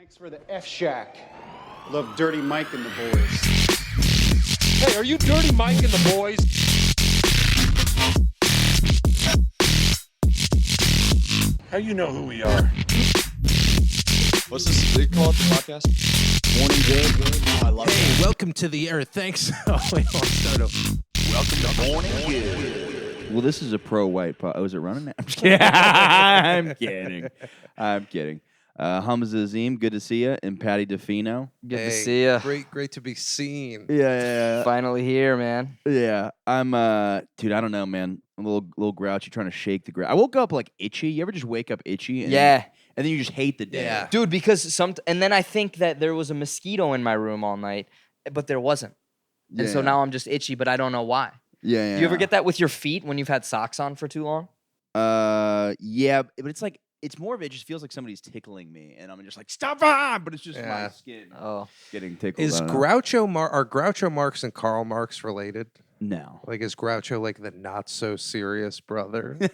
Thanks for the F Shack. Love Dirty Mike and the boys. Hey, are you Dirty Mike and the boys? How you know who we are? What's this? They call it the podcast? Morning Good. Oh, I love Hey, welcome to the air. Thanks. Oh, wait, I'll start over. Welcome to Morning Good. Well, this is a pro-white pod. Oh, is it running now? I'm just kidding. I'm kidding. I'm kidding. Humzah, Azeem, good to see you. And Paddy, Defino. Good to see you. Great to be seen. Yeah. Finally here, man. Yeah. I'm, dude, I don't know, man. I'm a little grouchy trying to shake the ground. I woke up like itchy. You ever just wake up itchy? And Yeah. And then you just hate the day. Yeah. Dude, because and then I think that there was a mosquito in my room all night, but there wasn't. And so now I'm just itchy, but I don't know why. Yeah. Do you ever get that with your feet when you've had socks on for too long? Yeah, but it's like, it's more of it just feels like somebody's tickling me, and I'm just like, stop on! But it's just my skin getting tickled. Is are Groucho Marx and Karl Marx related? No. Like, is Groucho like the not so serious brother? Dude,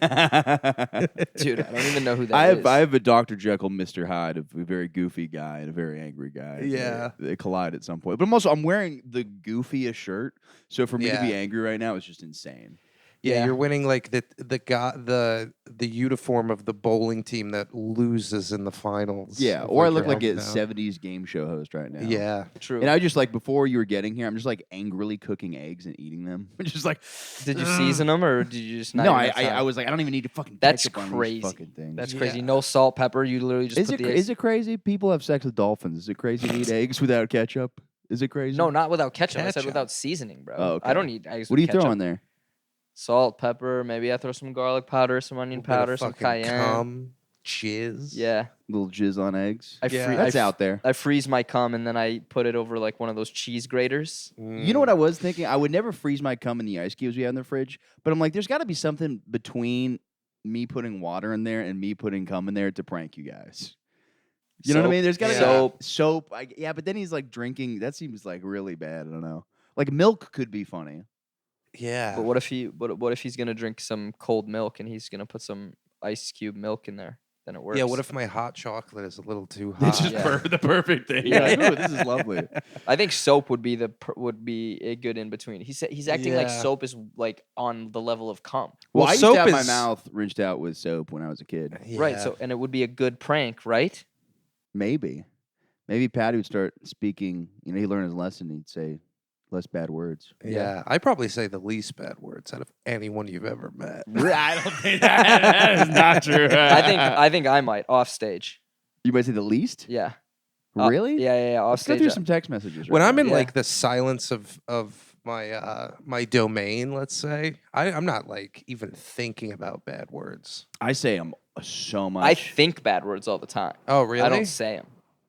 I don't even know who that is. I have a Dr. Jekyll, Mr. Hyde, a very goofy guy and a very angry guy. Yeah. They collide at some point. But I'm wearing the goofiest shirt, so for me to be angry right now is just insane. Yeah, you're winning like the uniform of the bowling team that loses in the finals. Yeah, or I look like a 70s game show host right now. Yeah, true. And I just like, before you were getting here, I'm just like angrily cooking eggs and eating them. Just like, Did you season them or did you just not? no, even have time? I was like, I don't even need to fucking That's ketchup on these crazy. fucking things. That's crazy. No salt, pepper. You literally just put the eggs. Is it crazy? People have sex with dolphins. Is it crazy to eat eggs without ketchup? Is it crazy? No, not without ketchup. I said without seasoning, bro. Oh, okay. I don't eat eggs What do with you throw ketchup. on there? Salt, pepper. Maybe I throw some garlic powder, some onion powder, some cayenne. Cum, jizz. Yeah. Little jizz on eggs. That's out there. I freeze my cum and then I put it over like one of those cheese graters. You know what I was thinking? I would never freeze my cum in the ice cubes we have in the fridge, but I'm like, there's got to be something between me putting water in there and me putting cum in there to prank you guys. You know what I mean? There's got to be soap. Yeah, but then he's like drinking. That seems like really bad. I don't know. Like milk could be funny. Yeah. But what if he's gonna drink some cold milk and he's gonna put some ice cube milk in there? Then it works. Yeah. What if my hot chocolate is a little too hot? It's just the perfect thing. Yeah. Ooh, this is lovely. I think soap would be a good in between. He's acting like soap is like on the level of cum. Well, I used to soap have my is- mouth rinsed out with soap when I was a kid. Yeah. Right. So and it would be a good prank, right? Maybe Paddy would start speaking. You know, he learned his lesson. He'd say less bad words. Yeah, I probably say the least bad words out of anyone you've ever met. I don't think that is not true. I think I might off stage. You might say the least. Yeah. Really? Yeah. Off Let's go stage. through some text messages. When right I'm now. in like the silence of my my domain, let's say, I'm not like even thinking about bad words. I say them so much. I think bad words all the time. Oh, really? I don't say them.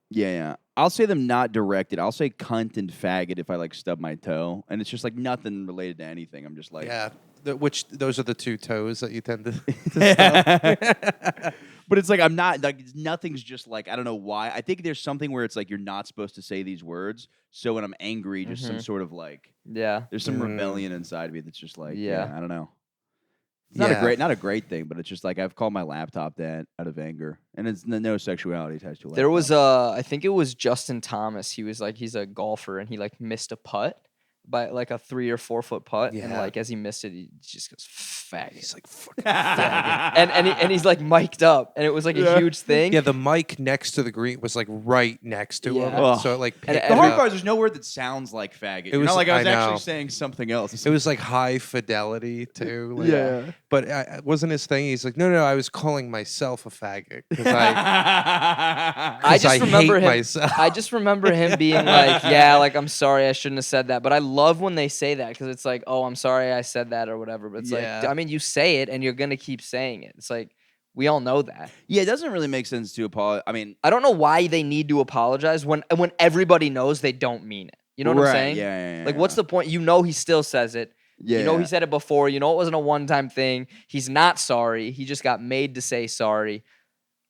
Yeah. I'll say them not directed. I'll say cunt and faggot if I like stub my toe, and it's just like nothing related to anything. I'm just like, Yeah. Those are the two toes that you tend to stub. But it's like I'm not like nothing's just like I don't know why. I think there's something where it's like you're not supposed to say these words. So when I'm angry, just some sort of like there's some rebellion inside me that's just like I don't know. It's not a great thing, but it's just like I've called my laptop that out of anger, and it's no sexuality attached to it. There was I think it was Justin Thomas. He was like he's a golfer and he like missed a putt by like a 3 or 4 foot putt, and like as he missed it, he just goes faggot. He's like fucking faggot. and he's like mic'd up, and it was like a huge thing. Yeah, the mic next to the green was like right next to him, Ugh. so it like And picked the it hard up. part is there's no word that sounds like faggot. It was- not like I was I actually know. saying something else. It was like high fidelity too. Like, but wasn't his thing. He's like, no, I was calling myself a faggot because I just remember hate him. myself. I just remember him being like, "Yeah, like I'm sorry, I shouldn't have said that." But I love when they say that because it's like, "Oh, I'm sorry, I said that" or whatever. But it's like, I mean, you say it and you're gonna keep saying it. It's like we all know that. Yeah, it doesn't really make sense to apologize. I mean, I don't know why they need to apologize when everybody knows they don't mean it. You know what I'm saying? Yeah. Like, what's the point? You know, he still says it. Yeah. You know, he said it before. You know, it wasn't a one-time thing. He's not sorry. He just got made to say sorry.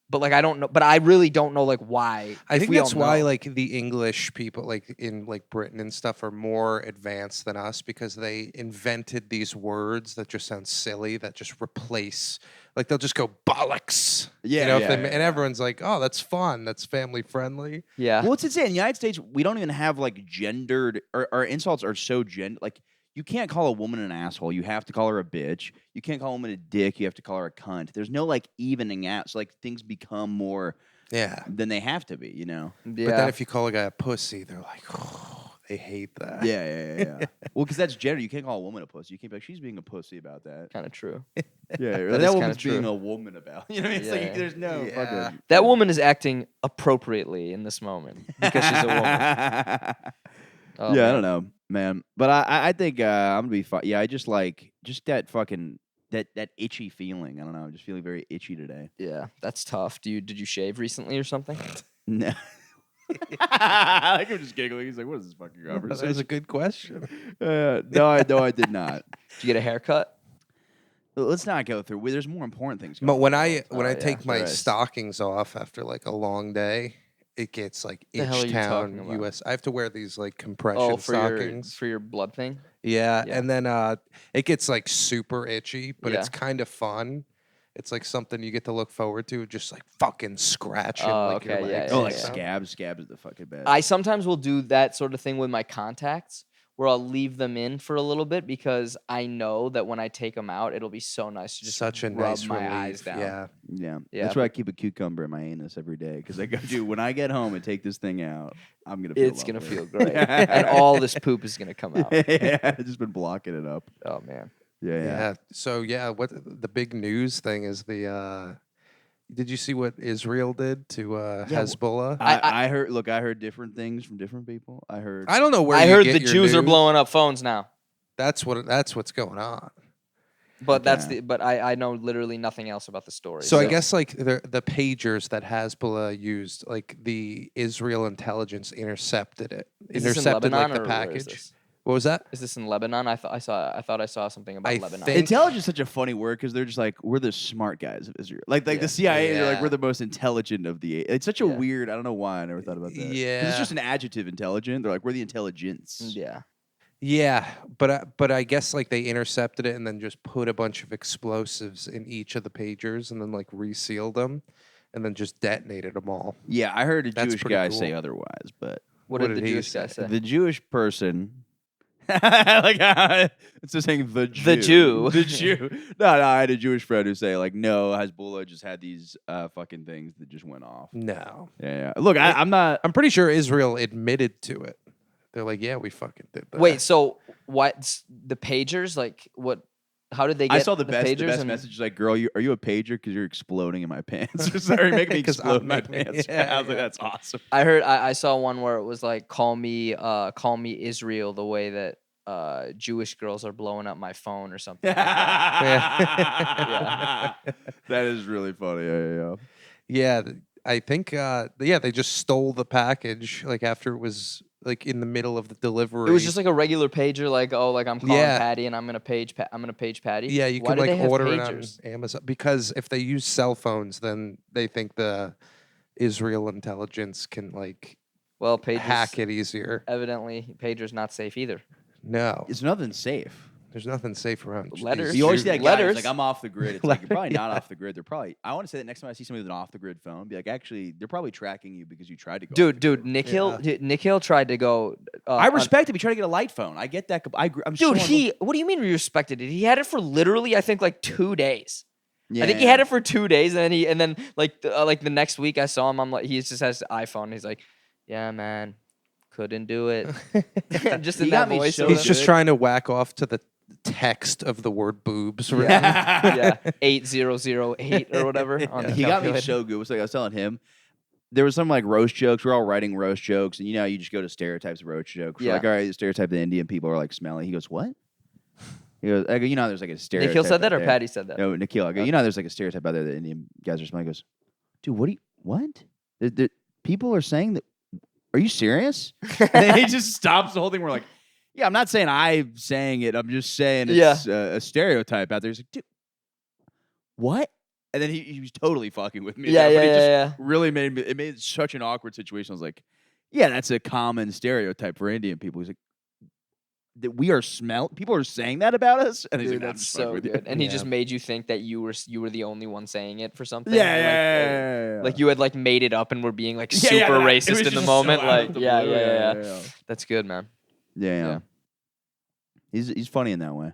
But like I don't know. But I really don't know like why. I if think we that's all why know. like the English people like in like Britain and stuff are more advanced than us because they invented these words that just sound silly that just replace like they'll just go bollocks. Yeah, you know, yeah, and everyone's like, oh, that's fun, that's family friendly. Yeah. Well, it's insane. In the United States, we don't even have like gendered. Our insults are so like. You can't call a woman an asshole. You have to call her a bitch. You can't call a woman a dick. You have to call her a cunt. There's no like evening out. So like things become more than they have to be, you know? Yeah. But then if you call a guy a pussy, they're like, oh, they hate that. Yeah. Well, because that's gender. You can't call a woman a pussy. You can't be like, she's being a pussy about that. Kind of true. Yeah, or That that is woman's kinda being true. a woman about. You know what I mean? It's Yeah. like there's no fucking. That woman is acting appropriately in this moment because she's a woman. Oh, yeah, man. I don't know, man. But I think I'm gonna be fine. Yeah, I just like that fucking that itchy feeling. I don't know. I'm just feeling very itchy today. Yeah, that's tough. Did you shave recently or something? No. I am just giggling. He's like, "What is this fucking That was conversation?" a good question. No, I did not. Did you get a haircut? Let's not go through. There's more important things. But Going when on. I yeah, take my there is. stockings off after like a long day, it gets like The hell are you talking H-Town, about? US. I have to wear these like compression Oh, stockings. for your blood thing. Yeah, Yeah. and then it gets like super itchy, but it's Yeah. kind of fun. It's like something you get to look forward to, just like fucking scratching Oh, like your okay, yeah, legs. Oh, yeah, like yeah. scabs. Scabs is the fucking best. I sometimes will do that sort of thing with my contacts, where I'll leave them in for a little bit because I know that when I take them out, it'll be so nice to just Such a rub nice my relief. eyes down. Yeah. Yeah. Yeah, That's why I keep a cucumber in my anus every day because I go, dude, when I get home and take this thing out, I'm gonna feel It's gonna lovely." feel great, and all this poop is gonna come out. Yeah, I've just been blocking it up. Oh man. Yeah. So what the big news thing is the did you see what Israel did to Hezbollah? I heard. Look, I heard different things from different people. I heard. I don't know where I you heard get the your Jews are news. blowing up phones now, That's what's going on. but Okay. but I know literally nothing else about the story. So I guess like the pagers that Hezbollah used, like the Israel intelligence intercepted it. Is this in Intercepted like Lebanon, the or where is package. this? What was that? Is this in Lebanon? I thought I saw something about I Lebanon. think- Intelligence is such a funny word because they're just like we're the smart guys of Israel. Like Yeah. the CIA, they're like Yeah. we're the most intelligent of the. It's such a Yeah. weird. I don't know why I never thought about that. 'Cause Yeah. it's just an adjective, intelligent. They're like we're the intelligence. Yeah. Yeah, but I guess like they intercepted it and then just put a bunch of explosives in each of the pagers and then like resealed them and then just detonated them all. Yeah, I heard a That's Jewish pretty guy cool. say otherwise, but What What did the did he Jewish guy say? say? the Jewish person. Like it's just saying the Jew. The Jew. The Jew. No, I had a Jewish friend who say like, no, Hezbollah just had these fucking things that just went off. No. Yeah. Look, I'm not. I'm pretty sure Israel admitted to it. They're like, yeah, we fucking did that. Wait, so what? The pagers, like what? How did they get? I saw the best pagers and- message. Like, girl, are you a pager? Because you're exploding in my pants. Sorry, make me 'Cause explode I'm in my making- pants. yeah, I was like, yeah. that's awesome. I saw one where it was like, call me Israel, the way that Jewish girls are blowing up my phone or something. That is really funny. Yeah. Yeah, I think they just stole the package like after it was like in the middle of the delivery. It was just like a regular pager, like I'm calling Yeah. Paddy and I'm gonna page Paddy. yeah, you Why can do they like have order pagers? it on Amazon because if they use cell phones, then they think the Israel intelligence can like Well, pagers hack it easier. evidently pagers not safe either. No, It's nothing safe. there's nothing safe around. Letters. these You always see that shooters. guy who's Letters. like, I'm off the grid. It's like, you're probably not off the grid. They're probably, I want to say that next time I see somebody with an off the grid phone, be like, actually, they're probably tracking you because you tried to go. off the Dude, grid. Nick Hill tried to go. I respect him. He tried to get a light phone. I get that. I'm Dude, so what do you mean we respected it? He had it for literally, I think, like 2 days. Yeah. I think he had it for 2 days, and then like the next week I saw him. I'm like, he just has the iPhone. He's like, yeah, man, couldn't do it. Just in He that got me voice. so or He's whatever. just trying to whack off to the text of the word boobs. Right? Yeah, 8008 or whatever. On the He got me calculator. so good. It was like I was telling him. There was some like roast jokes. We're all writing roast jokes, and you know you just go to stereotypes of roast jokes. We're Yeah. like, all right, the stereotype the Indian people are like smelly. He goes, what? He goes, I go, you know, there's like a stereotype. Nikhil said that, out or there." Paddy said that? No, Nikhil. I go, you know, there's like a stereotype out there that Indian guys are smelly. He goes, dude, what? People are saying that. Are you serious? And then he just stops the whole thing. We're like, yeah, I'm not saying I'm saying it. I'm just saying it's a stereotype out there. He's like, dude, what? And then he was totally fucking with me. Yeah, but it just yeah. really made it such an awkward situation. I was like, yeah, that's a common stereotype for Indian people. He's like, that we are people are saying that about us, and he's Dude, like, that's so good. And he just made you think that you were the only one saying it for something. Yeah. Like you had like made it up and were being like Yeah, super it was racist in the just moment. so out Like of the yeah, blue. yeah. That's good, man. Yeah. He's funny in that way.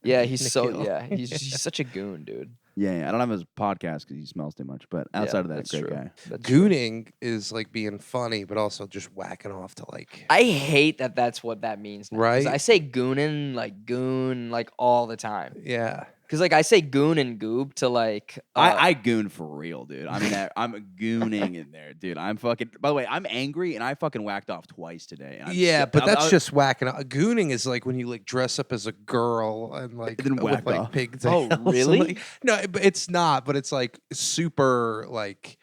Yeah, he's such a goon, dude. Yeah. I don't have his podcast because he smells too much, but outside of that, that's great true. guy. That's true. Gooning is like being funny, but also just whacking off to like. I hate that that's what that means. Now, 'cause Right? I say goonin, like goon, like all the time. Yeah. Because like I say goon and goob to like. I goon for real, dude. I mean, I'm gooning in there, dude. I'm fucking. By the way, I'm angry and I fucking whacked off twice today. And But that's just whacking off. Gooning is like when you like dress up as a girl and like then whack with like off. pigtails. Oh, really? Like, no, but it's not. But it's like super like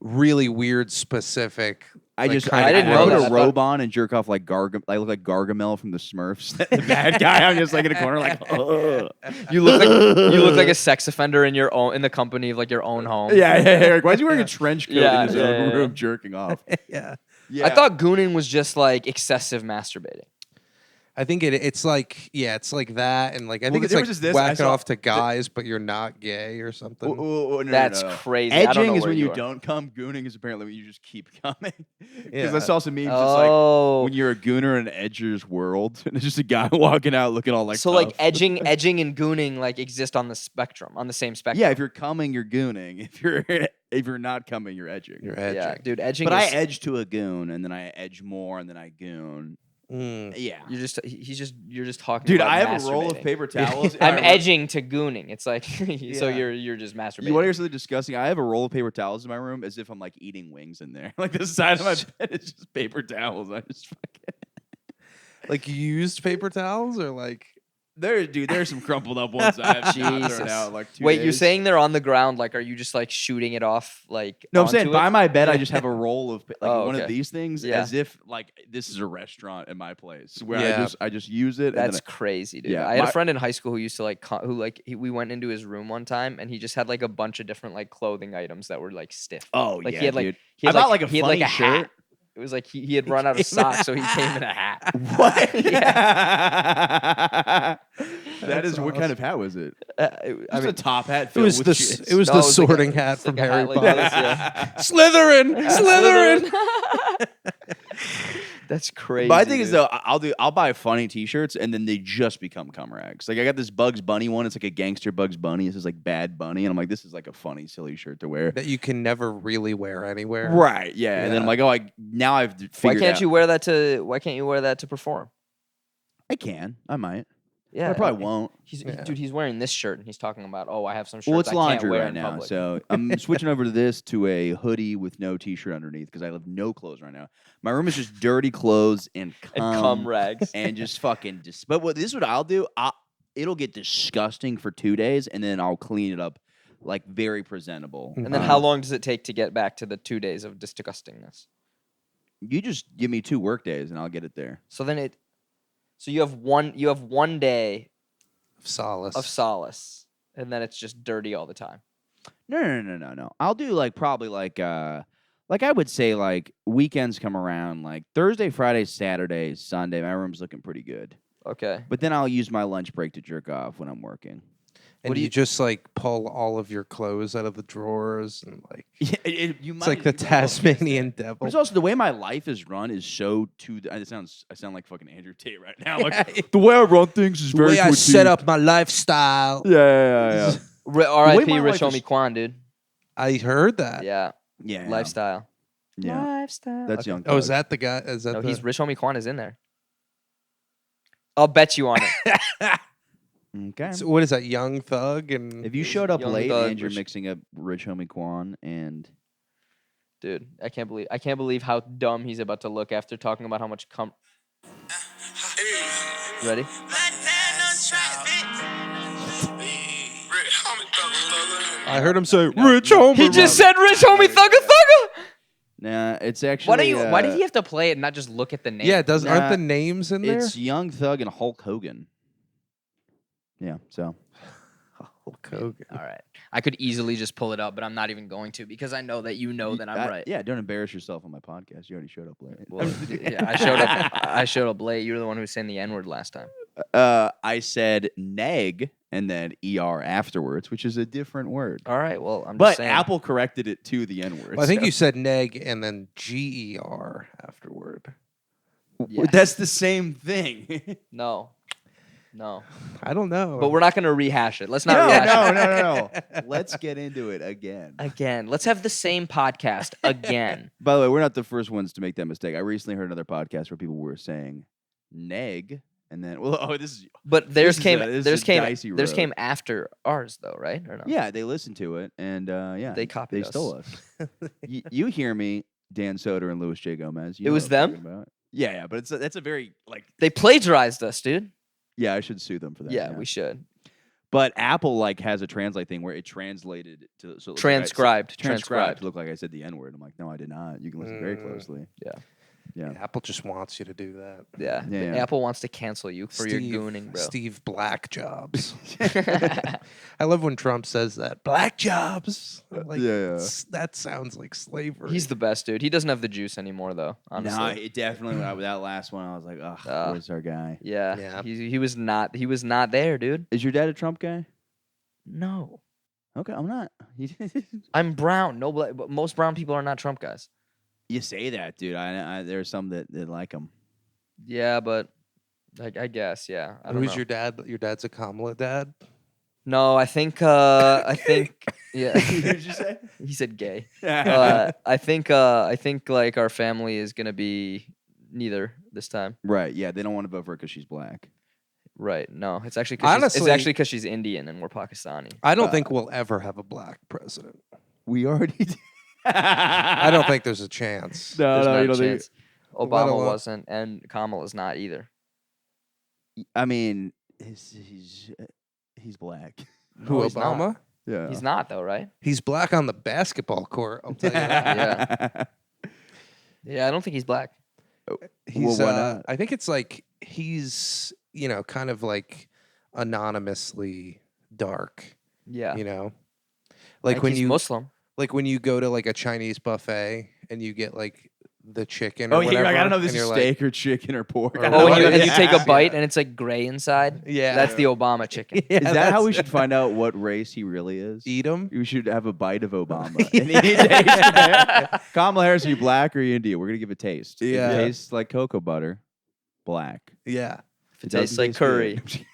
really weird specific. I like, just kinda I didn't I know put that. a I robe on and jerk off like I look like Gargamel from the Smurfs. The bad guy. I'm just like in a corner like. Ugh. You look like a sex offender in the company of like your own home. Yeah. Why is he wearing a trench coat Yeah, in his yeah, own yeah. room jerking off? Yeah. Yeah. I thought gooning was just like excessive masturbating. I think it's like it's like that, and like I think the it's like difference is this, I whacking saw off to guys, but you're not gay or something. No, That's no. crazy. I don't Edging know is where when you are. don't come. Gooning is apparently when you just keep coming. Because Yeah. I saw some memes. It's like Oh, when you're a gooner in an edger's world, and it's just a guy walking out looking all like. so like tough. edging and gooning like exist on the spectrum, on the same spectrum. Yeah, if you're coming, you're gooning. If you're not coming, you're edging. You're edging. Yeah, dude, edging. But I is, edge to a goon, and then I edge more, and then I goon. Yeah. you're just talking. Dude, about I have a roll of masturbating. paper towels. I'm edging to gooning. It's like so Yeah. you're just masturbating. You want to hear something disgusting? I have a roll of paper towels in my room as if I'm like eating wings in there. Like the side of my bed is just paper towels. I just fucking. Like used paper towels or like There's some crumpled up ones I have not Jesus. thrown out like 2 Wait, days. you're saying they're on the ground? Like, are you just like shooting it off? Like, No, I'm saying onto by it? my bed I just have a roll of like Oh, one okay. of these things Yeah. as if like this is a restaurant in my place where Yeah. I just use it. That's and then crazy, dude. Yeah, I had my- a friend in high school who used to like we went into his room one time and he just had like a bunch of different like clothing items that were like stiff. oh Like yeah, he had like dude. he had I bought like a he had like funny a hat. shirt. It was like he had run out of socks, so he came in a hat. What? Yeah. That is what kind of hat was it? I Just mean, a top hat. it filled was with the shit. it was No, the it was like a- sorting hat it's from like a Harry hat like Potter. this, yeah. Slytherin. That's crazy. My thing is dude. though, I'll buy funny T-shirts and then they just become cum rags. Like I got this Bugs Bunny one. It's like a gangster Bugs Bunny. This is like Bad Bunny, and I'm like, this is like a funny, silly shirt to wear. That you can never really wear anywhere. Right? Yeah. And then I'm like, oh, now I've figured Why can't out. you wear that to? Why can't you wear that to perform? I can. I might. Yeah, I probably won't. Dude, he's wearing this shirt and he's talking about, oh, I have some shirts Well, it's I can't laundry wear right in now, public. so I'm switching over to this to a hoodie with no T-shirt underneath because I have no clothes right now. My room is just dirty clothes and cum rags. and just fucking. But this is what I'll do. It'll get disgusting for 2 days, and then I'll clean it up like very presentable. And then how long does it take to get back to the 2 days of disgustingness? You just give me 2 work days, and I'll get it there. So then so you have one day Solace. of solace, and then it's just dirty all the time. No. I'll do like probably like I would say like weekends come around like Thursday, Friday, Saturday, Sunday. My room's looking pretty good. Okay. But then I'll use my lunch break to jerk off when I'm working. And you just like pull all of your clothes out of the drawers and like it's like the Tasmanian devil. But it's also the way my life is run is so I sound like fucking Andrew Tate right now. Like the way I run things is the very way I routine. set up my lifestyle. Yeah. R.I.P. my Rich life Homie is- Quan, dude. I heard that. Yeah. Yeah. Lifestyle. Yeah. Lifestyle. That's Okay. Young Oh, is Thug. that the guy? Is that No, the... he's Rich Homie Quan is in there. I'll bet you on it. Okay. So what is that? Young Thug and If you showed up Young late Thug, and you're Rich- mixing up Rich Homie Quan and Dude, I can't believe how dumb he's about to look after talking about how much cum. Ready? I heard him say Rich Homie. He just said Rich Homie Thugga Thugga. nah, it's actually Why did he have to play it and not just look at the name? Yeah, aren't Nah, the names in there? It's Young Thug and Hulk Hogan. Yeah, so Hulk Hogan. All right. I could easily just pull it up, but I'm not even going to because I know that you know that I'm right. Yeah, don't embarrass yourself on my podcast. You already showed up late. Well, yeah, I showed up late. You were the one who was saying the N-word last time. I said neg and then er afterwards, which is a different word. All right. Well, I'm just But saying. Apple corrected it to the N-word. Well, I think you said neg and then GER afterward. Yeah. That's the same thing. No. I don't know. But we're not going to rehash it. Let's not rehash it. No. Let's get into it again. Again. Let's have the same podcast again. By the way, we're not the first ones to make that mistake. I recently heard another podcast where people were saying neg and then this is But theirs came dicey road. came after ours though, right? Or no? Yeah, they listened to it and They copied they us. stole us. You hear me, Dan Soder and Louis J. Gomez. You It know was what I'm them? talking about. Yeah, but that's a very like. They plagiarized us, dude. Yeah, I should sue them for that. Yeah, we should. But Apple like has a translate thing where it translated to so it looks like Transcribed. transcribed to look like I said the N-word. I'm like, no, I did not. You can listen very closely. Yeah. Yeah. Apple just wants you to do that. Yeah. Yeah. Apple wants to cancel you for your gooning, bro. Steve Black jobs. I love when Trump says that. Black jobs. I'm like, Yeah. that sounds like slavery. He's the best, dude. He doesn't have the juice anymore, though. Honestly. No, it definitely. With that last one, I was like, oh, where's our guy? Yeah. Yeah. He was not there, dude. Is your dad a Trump guy? No. Okay, I'm not. I'm brown. No, but most brown people are not Trump guys. You say that, dude. I there are some that like him. Yeah, but I guess, yeah. I don't Who's know. your dad? Your dad's a Kamala dad? No, I think yeah. What did you say? He said gay. I think like our family is gonna be neither this time. Right. Yeah, they don't want to vote for her because she's black. Right. No, it's actually because Honestly- she's Indian and we're Pakistani. I don't think we'll ever have a black president. We already did. I don't think there's a chance. No, There's no, not you a don't think. chance. Obama alone. wasn't, and Kamala's not either. I mean, he's black. Who, No, he's not. Obama? Yeah. He's not though, right? He's black on the basketball court. I'll tell you that. Yeah, I don't think he's black. He's, why not? I think it's like he's, kind of like anonymously dark. Yeah, Like when he's you Muslim. like when you go to like a Chinese buffet and you get like the chicken or Oh, yeah, whatever. like, I don't know if this and is you're steak or chicken or pork. Or I don't Oh, know what what and it you is. take a Yeah. bite and it's like gray inside. Yeah. That's the Obama chicken. Yeah, Is that how we that's- should find out what race he really is? eat him? We should have a bite of Obama. And he tastes Kamala Harris, are you black or are you Indian? We're going to give a taste. If Yeah. it tastes like cocoa butter, black. Yeah. If it doesn't tastes like taste curry. good.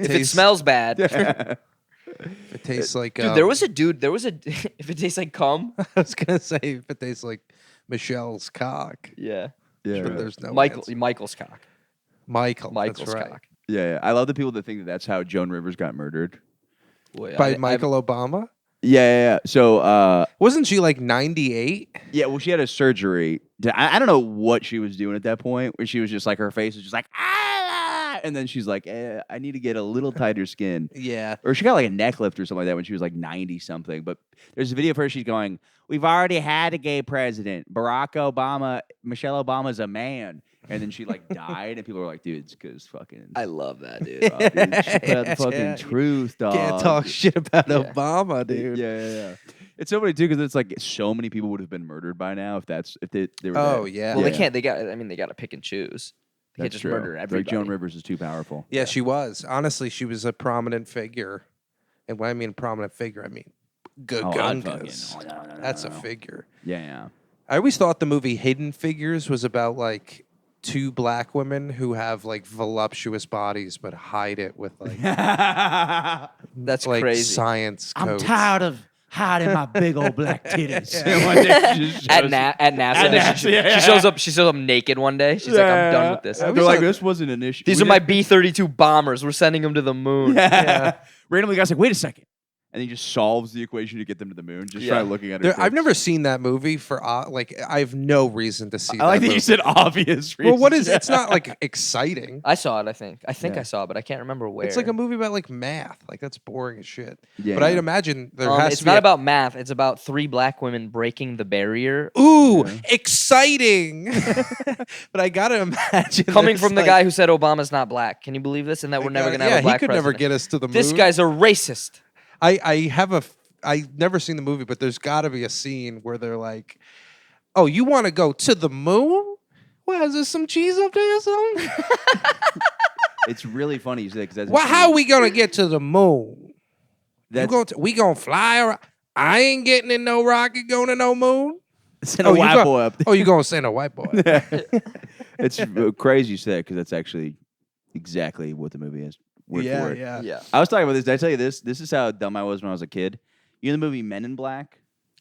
If it smells bad. If it tastes like Dude, there was a if it tastes like cum. I was gonna say if it tastes like Michelle's cock. Yeah. Yeah. But there's no Michael's cock. Michael's Michael's right. cock. Yeah. I love the people that think that that's how Joan Rivers got murdered. Boy, By Michael Obama? Yeah. So, Wasn't she like 98? yeah, well, she had a surgery. I don't know what she was doing at that point, where she was just like, her face was just like, and then she's like, I need to get a little tighter skin. Yeah. Or she got like a neck lift or something like that when she was like 90 something. But there's a video of her, she's going, we've already had a gay president. Barack Obama, Michelle Obama's a man. And then she like died, and people were like, dude, it's because fucking. I love that, dude. Dude, she put out the fucking Yeah. truth, dog. Can't talk shit about Yeah. Obama, dude. Yeah. It's so funny too, because it's like so many people would have been murdered by now if they were. Oh, dead. yeah. Well, they can't. They got to pick and choose. They can't That's just true. murder Like everybody. Joan Rivers is too powerful. Yeah, she was. Honestly, she was a prominent figure. And when I mean prominent figure, I mean good Oh, I'd gungas. fucking- no. That's a figure. Yeah. I always thought the movie Hidden Figures was about like two black women who have like voluptuous bodies but hide it with like That's like crazy. science coats. of hiding my big old black titties. At NASA, she shows up. She shows up naked one day. She's like, "I'm done with this. They're like, this wasn't an issue. These are my B-32 bombers. We're sending them to the moon." Yeah. Randomly, guy's like, wait a second. And he just solves the equation to get them to the moon. Just try looking at it. I've never seen that movie for like I have no reason to see. I like that that movie. you said obvious reasons. Well, what is? It's not like exciting. I saw it. I think Yeah. I saw it, but I can't remember where. It's like a movie about like math. Like that's boring as shit. Yeah. But I'd imagine there has It's to be not a- about math. It's about 3 black women breaking the barrier. Ooh, exciting! But I gotta imagine Coming there's, from the like- guy who said Obama's not black. Can you believe this? And that we're never gonna have a black he could president. never get us to the moon. This guy's a racist. I've never seen the movie, but there's got to be a scene where they're like, "Oh, you want to go to the moon? Well, is there some cheese up there or something? It's really funny you say because Well, how are we gonna get to the moon? We gonna fly around? I ain't getting in no rocket going to no moon. Send a white boy up there. Oh, you gonna send a white boy? It's crazy you say that because that's actually exactly what the movie is. Word for word. Yeah. I was talking about this. Did I tell you this? This is how dumb I was when I was a kid. You know the movie Men in Black?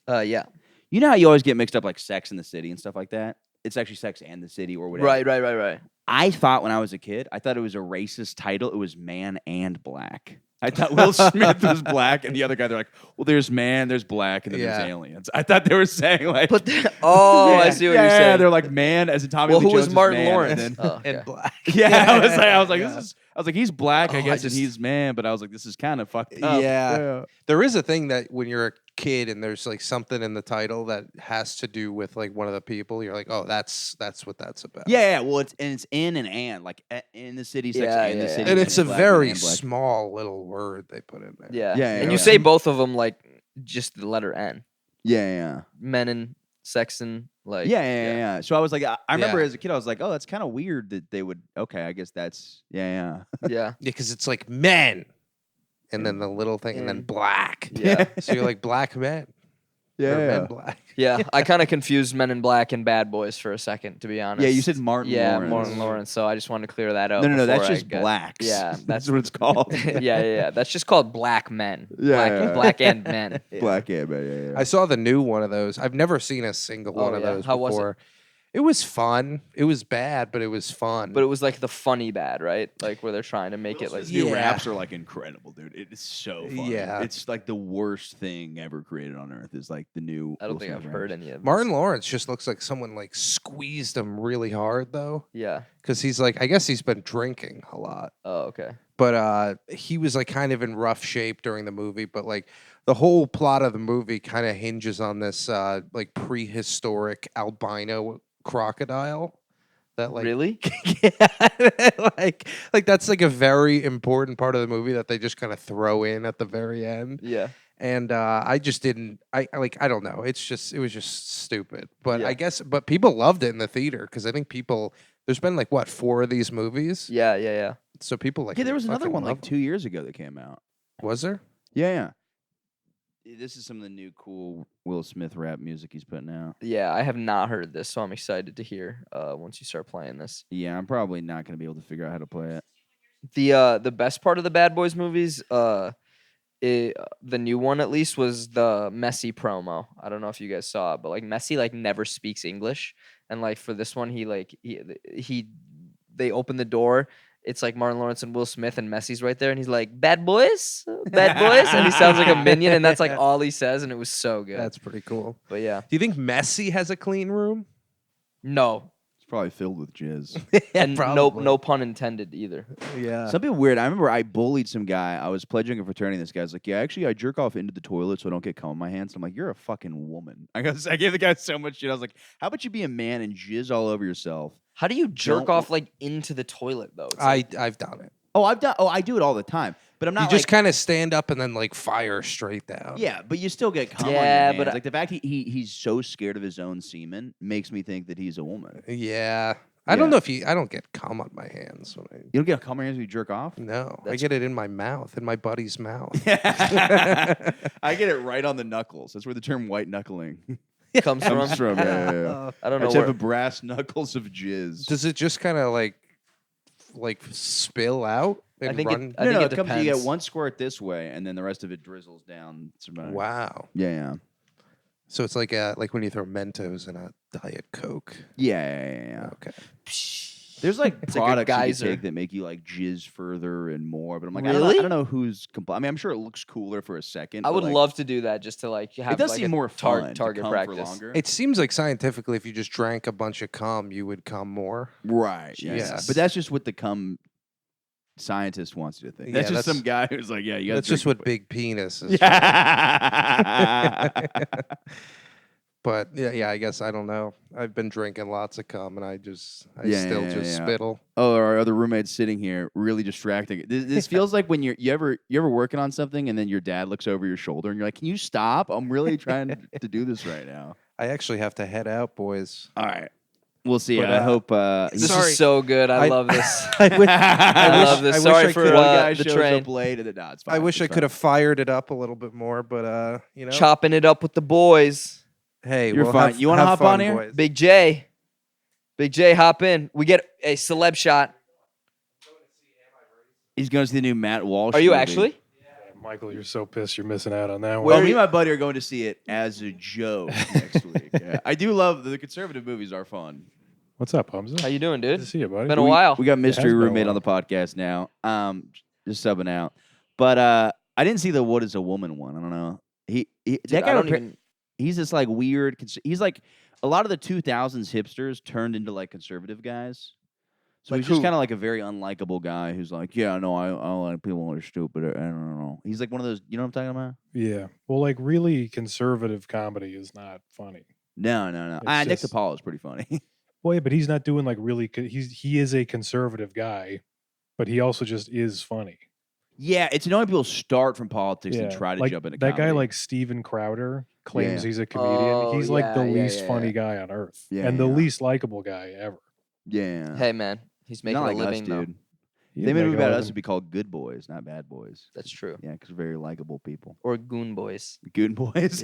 Yeah. You know how you always get mixed up like Sex in the City and stuff like that? It's actually Sex and the City or whatever. Right. I thought when I was a kid, I thought it was a racist title. It was Man and Black. I thought Will Smith was black, and the other guy, they're like, well, there's man, there's black, and then there's aliens. I thought they were saying like, I see what you're saying. Yeah, they're like man as in Tommy Lee Jones. Well, who was Martin man, Lawrence? And, then, And black. I was like, I was like, he's black, I guess, and he's man, but I was like, this is kind of fucked up. Yeah. There is a thing that when you're a kid and there's like something in the title that has to do with like one of the people, you're like, oh, that's what that's about. Yeah. Well, it's in and like in the city, Sex and the City, and it's a black, very man, black. small little word they put in there. Yeah. And you say both of them like just the letter N. Yeah. Men and sex and like. Yeah. So I was like, I remember as a kid, I was like, oh, that's kind of weird that they would. Okay, I guess that's Yeah. Yeah, because it's like men, and then the little thing, and then black. Yeah. So you're like black men. Or men black. Yeah, I kind of confused Men in Black and Bad Boys for a second, to be honest. Yeah, you said Martin Lawrence. Yeah, Martin Lawrence. So I just wanted to clear that up. No, that's just blacks. Yeah, that's what it's called. yeah. That's just called Black Men. Yeah. Black and Men. Black and men. Yeah. I saw the new one of those. I've never seen a single one of those How before. was it? It was fun. It was bad, but it was fun. But it was like the funny bad, right? Like where they're trying to make it like. His new raps are like incredible, dude. It is so fun. Yeah. It's like the worst thing ever created on earth is like the new. I don't think I've heard any of them. Martin Lawrence just looks like someone like squeezed him really hard though. Yeah. Because he's like, I guess he's been drinking a lot. Oh, okay. But he was like kind of in rough shape during the movie. But like the whole plot of the movie kind of hinges on this like prehistoric albino crocodile that like Really? like that's like a very important part of the movie that they just kind of throw in at the very end. Yeah. And I just didn't I don't know, it was just stupid, but Yeah. I guess people loved it in the theater because I think there's been like what 4 of these movies, Yeah. so people like there was another fucking one like love 2 years ago that came out. them. Was there? Yeah. This is some of the new cool Will Smith rap music he's putting out. Yeah, I have not heard this, so I'm excited to hear once you start playing this. Yeah, I'm probably not going to be able to figure out how to play it. The best part of the Bad Boys movies, the new one at least, was the Messi promo. I don't know if you guys saw it, but like Messi like never speaks English, and like for this one they open the door. It's like Martin Lawrence and Will Smith, and Messi's right there, and he's like, "Bad boys, and he sounds like a minion, and that's like all he says, and it was so good. That's pretty cool. But yeah, Do you think Messi has a clean room? no, It's probably filled with jizz. and no pun intended either. Yeah. Something weird. I remember I bullied some guy. I was pledging a fraternity. And this guy's like, yeah, actually, I jerk off into the toilet so I don't get cum in my hands. I'm like, you're a fucking woman. I gave the guy so much shit. I was like, how about you be a man and jizz all over yourself? How do you jerk Don't- off like into the toilet though? It's like, I've done it. I do it all the time. But I'm not You just like, kind of stand up and then like fire straight down. yeah, but you still get cum on your Yeah, hands. but like the fact he's so scared of his own semen makes me think that he's a woman. Yeah. I don't know if I don't get cum on my hands when You don't get cum on your hands when you jerk off? No, I get it in my mouth, in my buddy's mouth. I get it right on the knuckles. That's where the term white knuckling comes comes from. from. Yeah. I don't I know. just have Where, a brass knuckles of jizz. Does it just kind of like spill out and I think run? I think no, it it comes. You get depends. one squirt this way, and then the rest of it drizzles down. Wow. Yeah. So it's like when you throw Mentos in a Diet Coke. Yeah. Okay. There's like It's like a products you can geyser. take that make you like jizz further and more, but I'm like, Really? I don't know who's. I mean, I'm sure it looks cooler for a second. I but, would like, love to do that just to like have It does like seem a more fun to target cum practice. for longer. It seems like scientifically, if you just drank a bunch of cum, you would cum more. Right. Yeah. Jesus. But that's just what the cum scientist wants you to think. That's Yeah, just that's- some guy who's like, yeah, you got. That's just what big penis is. Yeah. But yeah, I guess I don't know. I've been drinking lots of cum, and I still spittle. Oh, our other roommate's sitting here, really distracting. This feels like when you ever working on something, and then your dad looks over your shoulder, and you're like, "Can you stop? I'm really trying to do this right now." I actually have to head out, boys. All right, we'll see. But, I hope. This is so good. I love this. I love this. Sorry for the train. Late and it's fine. I wish I could have fired it up a little bit more, but chopping it up with the boys. Hey, you're fine. You want to hop on here, boys. Big J, hop in. We get a celeb shot. He's going to see the new Matt Walsh. Are you movie. actually? Michael, you're so pissed you're missing out on that one. Well, me and my buddy are going to see it as a joke next week. Yeah. I do love the conservative movies are fun. What's up, Humzah? How you doing, dude? Good to see you, buddy. Been a while. We got mystery been a roommate while. on the podcast now. Just subbing out. But I didn't see the What Is a Woman one. I don't know. That guy. He's this like weird. He's like a lot of the 2000s hipsters turned into like conservative guys. So Like he's just who? kind of like a very unlikable guy who's like, yeah, no, I don't like people who are stupid. I don't know. He's like one of those. You know what I'm talking about? Yeah. Well, like really conservative comedy is not funny. No. It's Nick just- DiPaolo is pretty funny. Well, yeah, but he's not doing like really. He is a conservative guy, but he also just is funny. Yeah, it's annoying people start from politics and try to like jump into that comedy. guy like Steven Crowder claims Yeah. he's a comedian. Oh, He's like the yeah, least yeah, funny yeah. guy on earth, Yeah, and the yeah. least likable guy ever. Yeah. Hey, man, he's making not like a living, us, though. dude. He'd They made a make movie about us living. to be called Good Boys, not Bad Boys. That's true. Yeah, because we're very likable people. Or goon boys. Goon Boys.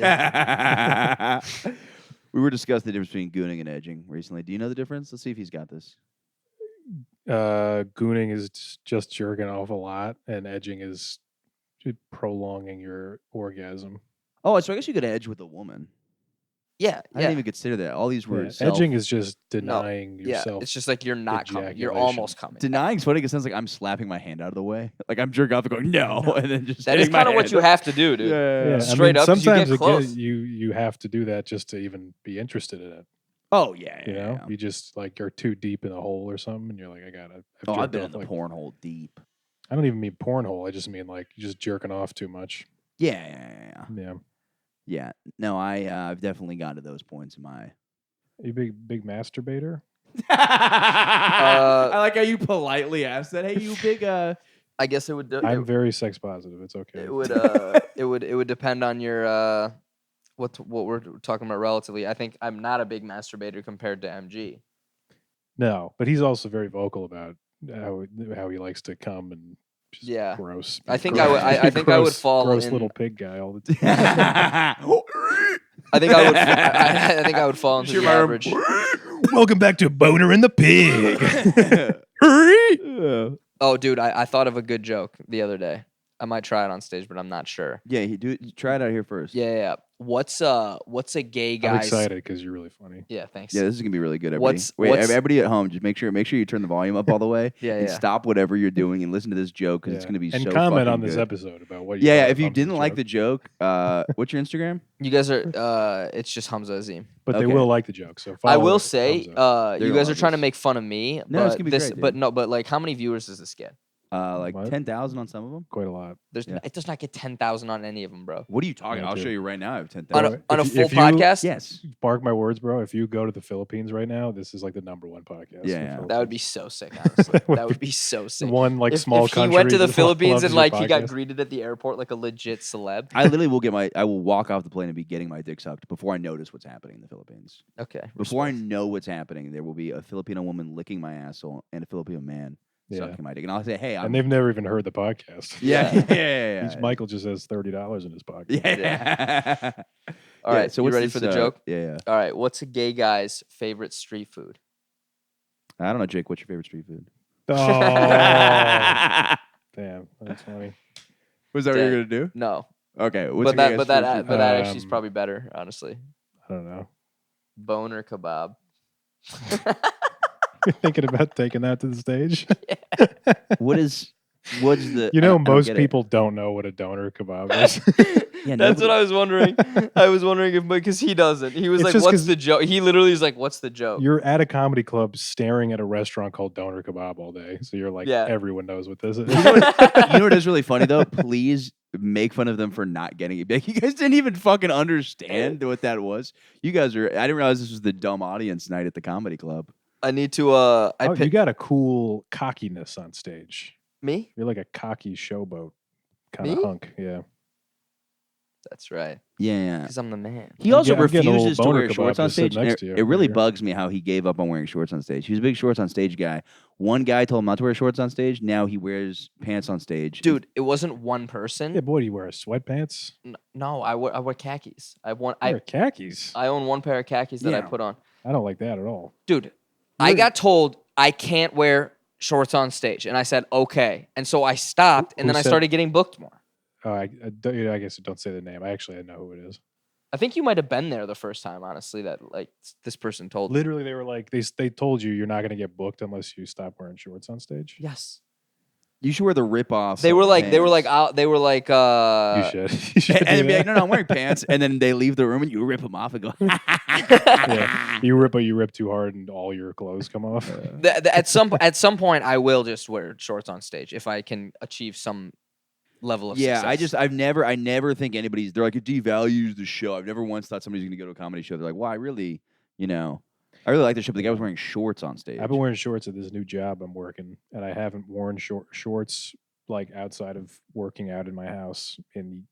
We were discussing the difference between gooning and edging recently. Do you know the difference? Let's see if he's got this. Gooning is just jerking off a lot, and edging is prolonging your orgasm. Oh, so I guess you could edge with a woman. Yeah, I didn't even consider that. All these were Yeah, self- edging is just denying Yeah, yourself. it's just like you're not coming. You're ejaculation. almost coming. Denying's funny because it sounds like I'm slapping my hand out of the way. Like I'm jerking off and going, no, and then just That is hitting my kind of what hand. you have to do, dude. Yeah, Straight up, 'cause you Sometimes get close. you have to do that just to even be interested in it. Oh, yeah. You know, yeah. you just like you're too deep in a hole or something, and you're like, I gotta. Oh, I've jerked been off, in the like, porn hole deep. I don't even mean porn hole. I just mean like you're just jerking off too much. Yeah. Yeah, Yeah. No, I've definitely gotten to those points in my. you big masturbator. I like how you politely asked that. Hey, you big. I guess it would. I'm very sex positive. It's okay. It would. It would depend on your. What we're talking about relatively. I think I'm not a big masturbator compared to MG. No, but he's also very vocal about how he likes to come and just Yeah. gross. I think I would- I think I would gross- fall gross in- little pig guy all the time. I think I would. I think I would fall into Sure, the my- average. Welcome back to Boner and the Pig. Oh, dude, I thought of a good joke the other day. I might try it on stage, but I'm not sure. Yeah, try it out here first. Yeah. What's a gay I'm guy's? excited because you're really funny. Yeah, thanks. Yeah, this is gonna be really good. Everybody. What's- Everybody at home, just make sure you turn the volume up all the way. Yeah, and yeah. stop whatever you're doing and listen to this joke because it's Yeah. gonna be and so comment fucking on this good. episode about what you Yeah, thought if you of didn't Humza's like joke. the joke, what's your Instagram? You guys are. It's just Humzah Azeem. But they Okay. will like the joke. So I follow will it, say, Humzah. They're you gonna guys are love trying to this. make fun of me. No, it's but gonna be great, dude. but like, how many viewers does this get? Like What? 10,000 on some of them. Quite a lot. Yeah. It does not get 10,000 on any of them, bro. What are you talking? Yeah, I'll dude. show you right now. I have On 10,000. a If full you- podcast. Yes. Mark my words, bro. If you go to the Philippines right now, this is like the #1 podcast. in the Yeah, yeah. Philippines. That would be so sick. Honestly, that would be so sick. one like if, small if he country. went to the that Philippines loves and your like he got podcast. greeted at the airport like a legit celeb. I literally will walk off the plane and be getting my dick sucked before I notice what's happening in the Philippines. Okay. Before I know what's happening, there will be a Filipino woman licking my asshole and a Filipino man Yeah. sucking my dick. And I'll say, hey, I'm... And they've never even heard the podcast. Yeah. He's Michael just has $30 in his pocket. Yeah. All right. So you what's ready this, for the joke? Yeah. All right. What's a gay guy's favorite street food? I don't know, Jake. What's your favorite street food? Oh, damn, that's funny. Was that what you were gonna do? No. Okay. But that actually is Um, probably better, honestly. I don't know. Boner kebab. You're thinking about taking that to the stage? what's the? You I know, don't most get it. people don't know what a doner kebab is. Yeah, That's what nobody- I was wondering. I was wondering if because he doesn't. He was It's like, just "What's 'cause the joke?" He literally is like, "What's the joke?" You're at a comedy club staring at a restaurant called Doner Kebab all day. So you're like, Yeah. everyone knows what this is. You know what is really funny though? Please, make fun of them for not getting it. Like, you guys didn't even fucking understand what that was. You guys are. I didn't realize this was the dumb audience night at the comedy club. I need to. You got a cool cockiness on stage. Me? You're like a cocky showboat kind of Me? hunk. Yeah. That's right. Yeah. Because I'm the man. He also I'm getting a little refuses to boner wear kebab shorts on just sitting stage. next to you It really over here. bugs me how he gave up on wearing shorts on stage. He was a big shorts on stage guy. One guy told him not to wear shorts on stage. Now he wears pants on stage. Dude, it wasn't one person. Yeah, boy, do you wear sweatpants? No, I wear khakis. You wear khakis. I own one pair of khakis that I Yeah. put on. I don't like that at all. Dude, I got told I can't wear shorts on stage, and I said okay, and so I stopped, and Who then I said- started getting booked more. Oh, I guess don't say the name. I know who it is. I think you might have been there the first time, honestly. That like this person told me. Literally, they were like, they told you you're not going to get booked unless you stop wearing shorts on stage. Yes, You should wear the rip-off. they were like pants. You should. You should And then do be like, that. no, I'm wearing pants. And then they leave the room and you rip them off and go, Yeah, you rip too hard and all your clothes come off. At some point, I will just wear shorts on stage if I can achieve some level of yeah, success. I never think anybody's, they're like, it devalues the show. I've never once thought somebody's going to go to a comedy show. They're like, well, I really like the show, but the guy was wearing shorts on stage. I've been wearing shorts at this new job I'm working, and I haven't worn shorts like outside of working out in my house in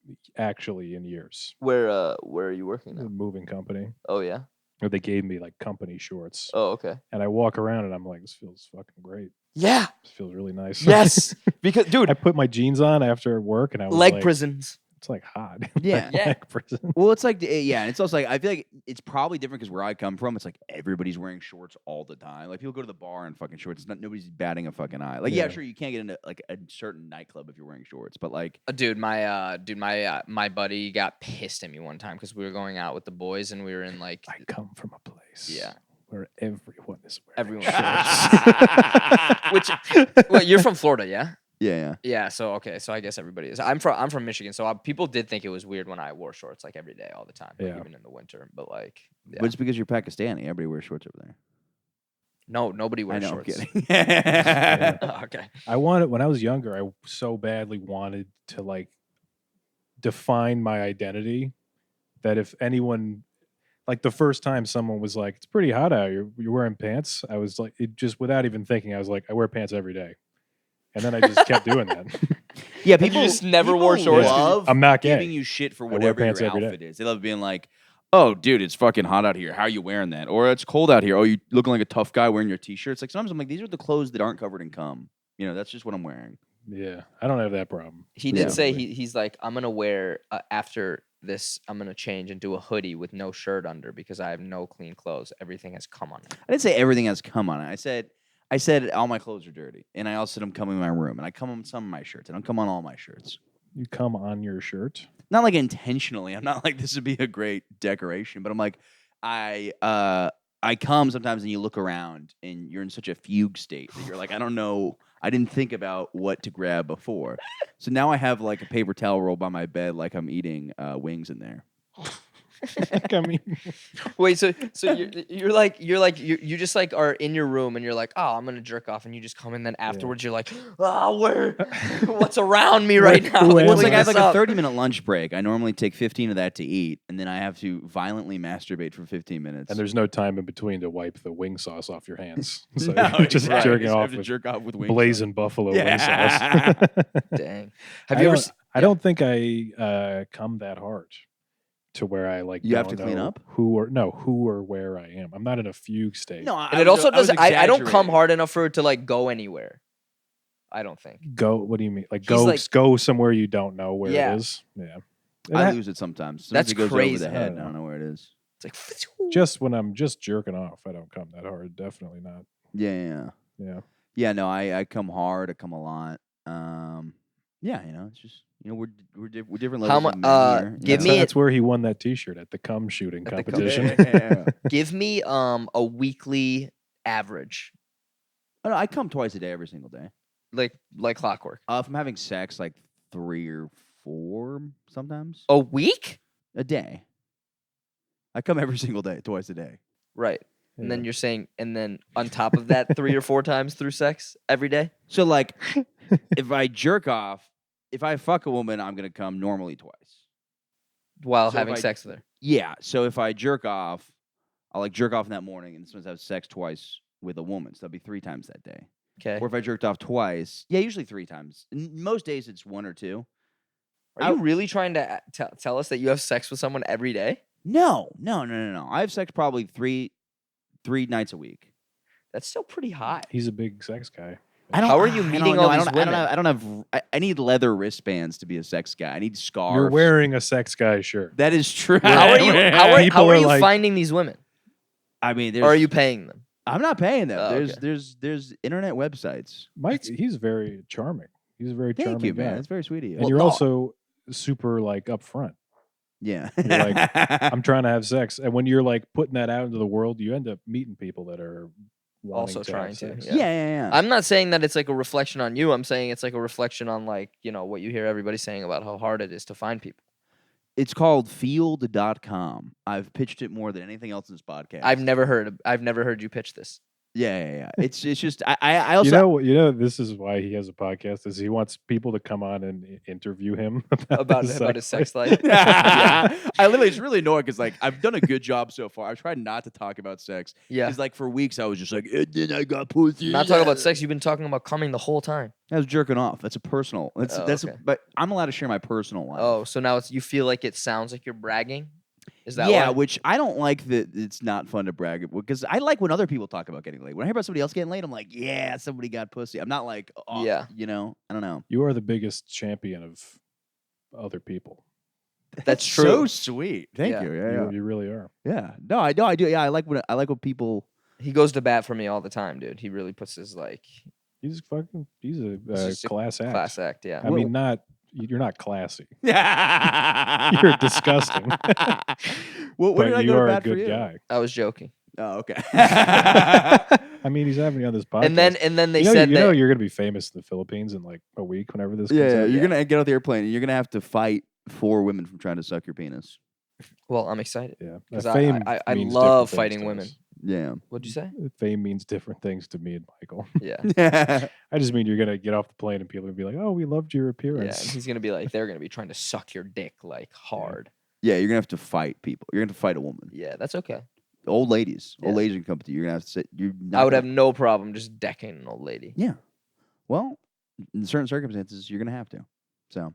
years. Where are you working The now? moving company, Oh yeah. or they gave me like company shorts, Oh okay. and I walk around and I'm like, this feels fucking great. Yeah. This feels really nice. Yes. Because dude, I put my jeans on after work, and I was leg like, prisons. It's like hot. Yeah. Yeah. Leg prison. Well, it's like, yeah, and it's also like, I feel like it's probably different because where I come from, it's like everybody's wearing shorts all the time. Like people go to the bar in fucking shorts. It's not, nobody's batting a fucking eye. Like, yeah, Yeah. sure, you can't get into like a certain nightclub if you're wearing shorts, but like, My buddy got pissed at me one time because we were going out with the boys and we were in like I come from a place. Yeah. Where everyone is wearing everyone. shorts. Well, you're from Florida, yeah? yeah. Yeah. So okay. So I guess everybody is. I'm from Michigan, so people did think it was weird when I wore shorts like every day, all the time, like, Yeah. even in the winter. But like, yeah. But it's because you're Pakistani. Everybody wears shorts over there. No, nobody I wears know, shorts. I'm kidding. Okay. When I was younger, I so badly wanted to like define my identity that if anyone, like the first time someone was like, it's pretty hot out, you're wearing pants, I was like, it just without even thinking, I was like, I wear pants every day. And then I just kept doing that. Yeah, You just never wore shorts? Love I'm not giving gay. you shit for I wear whatever pants your every day. outfit is. They love being like, "Oh, dude, it's fucking hot out here. How are you wearing that?" Or "It's cold out here. Oh, you looking like a tough guy wearing your t-shirt." It's like sometimes I'm like, these are the clothes that aren't covered in cum. You know, that's just what I'm wearing. Yeah, I don't have that problem. He did Yeah. say he's like, I'm gonna wear after this, I'm gonna change and do a hoodie with no shirt under because I have no clean clothes. Everything has cum on it. I didn't say everything has cum on it. I said all my clothes are dirty, and I also said I'm coming in my room, and I come on some of my shirts. I don't come on all my shirts. You come on your shirt. Not like intentionally. I'm not like this would be a great decoration, but I'm like I come sometimes, and you look around, and you're in such a fugue state that you're like, I don't know. I didn't think about what to grab before, so now I have like a paper towel roll by my bed, like I'm eating wings in there. I mean, Wait, so you just like are in your room and you're like, oh, I'm gonna jerk off, and you just come in, then afterwards you're like, oh, what's around me right now? Who Like, am Well, it's like I have what's like a up? 30-minute lunch break. I normally take 15 of that to eat, and then I have to violently masturbate for 15 minutes. and there's no time in between to wipe the wing sauce off your hands. So No, you're just right. jerking You just off have to with jerk off with wing blazing buffalo wing Yeah. sauce. Dang. Have you ever? I don't think I come that hard to where I like. You have don't to clean know up? who or where I am. I'm not in a fugue state. No, And it also doesn't. I don't come hard enough for it to like go anywhere. I don't think. Go. What do you mean? Like He's go like- go somewhere you don't know where Yeah. it is. Yeah. I lose it sometimes. Sometimes That's it goes crazy. over the head. I And I don't know where it is. It's like Just when I'm just jerking off, I don't come that hard. Definitely not. Yeah. Yeah. Yeah, no, I come hard. I come a lot. Yeah, it's just we're different levels. How of mu- men here, give That's, me that's where he won that T-shirt at the cum shooting At the cum- competition. Yeah. give me a weekly average, Oh, no, I come twice a day, every single day. like clockwork. If I'm having sex, like 3 or 4 sometimes A week, a day. I come every single day, twice a day. right? And then Yeah. you're saying, and then on top of that, 3 or 4 times through sex every day. So like, if I jerk off, if I fuck a woman, I'm gonna come normally twice while So if having I- sex with her. Yeah. So if I jerk off, I'll like jerk off in that morning, and sometimes have sex twice with a woman. So that'd be 3 times that day. Okay. Or if I jerked off twice, yeah, usually 3 times. Most days it's 1 or 2. Are you really trying to tell us that you have sex with someone every day? No. I have sex probably three nights a week. That's still pretty high. He's a big sex guy. How are you meeting all these women? I don't have. I need leather wristbands to be a sex guy. I need scarves. You're wearing a sex guy shirt. That is true. How are you? People How are are you like- finding these women? I mean, Or are you paying them? I'm not paying them. Oh, There's internet websites. Mike, he's very charming. He's a very Thank charming you, guy. man. It's very sweet of you. And you're also super like upfront. Yeah. You're like, I'm trying to have sex, and when you're like putting that out into the world, you end up meeting people that are wanting Also to trying have to, sex. yeah. I'm not saying that it's like a reflection on you. I'm saying it's like a reflection on like, what you hear everybody saying about how hard it is to find people. It's called field.com. I've pitched it more than anything else in this podcast. I've never heard you pitch this. Yeah. It's just I also This is why he has a podcast. Is he wants people to come on and interview him About his sex life. I literally it's really annoying because like I've done a good job so far. I've tried not to talk about sex. Yeah. Because like for weeks I was just like, and then I got pussy. Not talking about sex. You've been talking about coming the whole time. I was jerking off. That's a personal. That's okay. but I'm allowed to share my personal life. Oh, so now you feel like it sounds like you're bragging? Is that yeah, why? which I don't like that it's not fun to brag because I like when other people talk about getting laid. When I hear about somebody else getting laid, I'm like, yeah, somebody got pussy. I'm not like, oh, Yeah. I don't know. You are the biggest champion of other people. That's So true. sweet. Thank Yeah. you. You really are. Yeah. No, I do. Yeah, I like when people. He goes to bat for me all the time, dude. He really puts his He's a just a class act. class act. Yeah. I mean, you're not classy. Yeah. You're disgusting. What But did I you go to are a bat for good you? guy. I was joking. Oh, okay. I mean, he's having me on this podcast. And then they you know, said you that know you're gonna be famous in the Philippines in like a week whenever this comes Yeah, out. you're gonna get off the airplane and you're gonna have to fight 4 women from trying to suck your penis. well, I'm excited. Yeah. 'Cause Fame I means love different things fighting to women. us. Yeah. What'd you say? Fame means different things to me and Michael. Yeah. I just mean you're gonna get off the plane and people will be like, "Oh, we loved your Yeah. appearance." And he's gonna be like, they're gonna be trying to suck your dick like hard. Yeah, you're gonna have to fight people. You're gonna have to fight a woman. Yeah, that's okay. Old ladies. Yeah. Old ladies can come to you. You're gonna have to sit. You're not I would gonna- have no problem just decking an old lady. Yeah. Well, in certain circumstances, you're gonna have to. So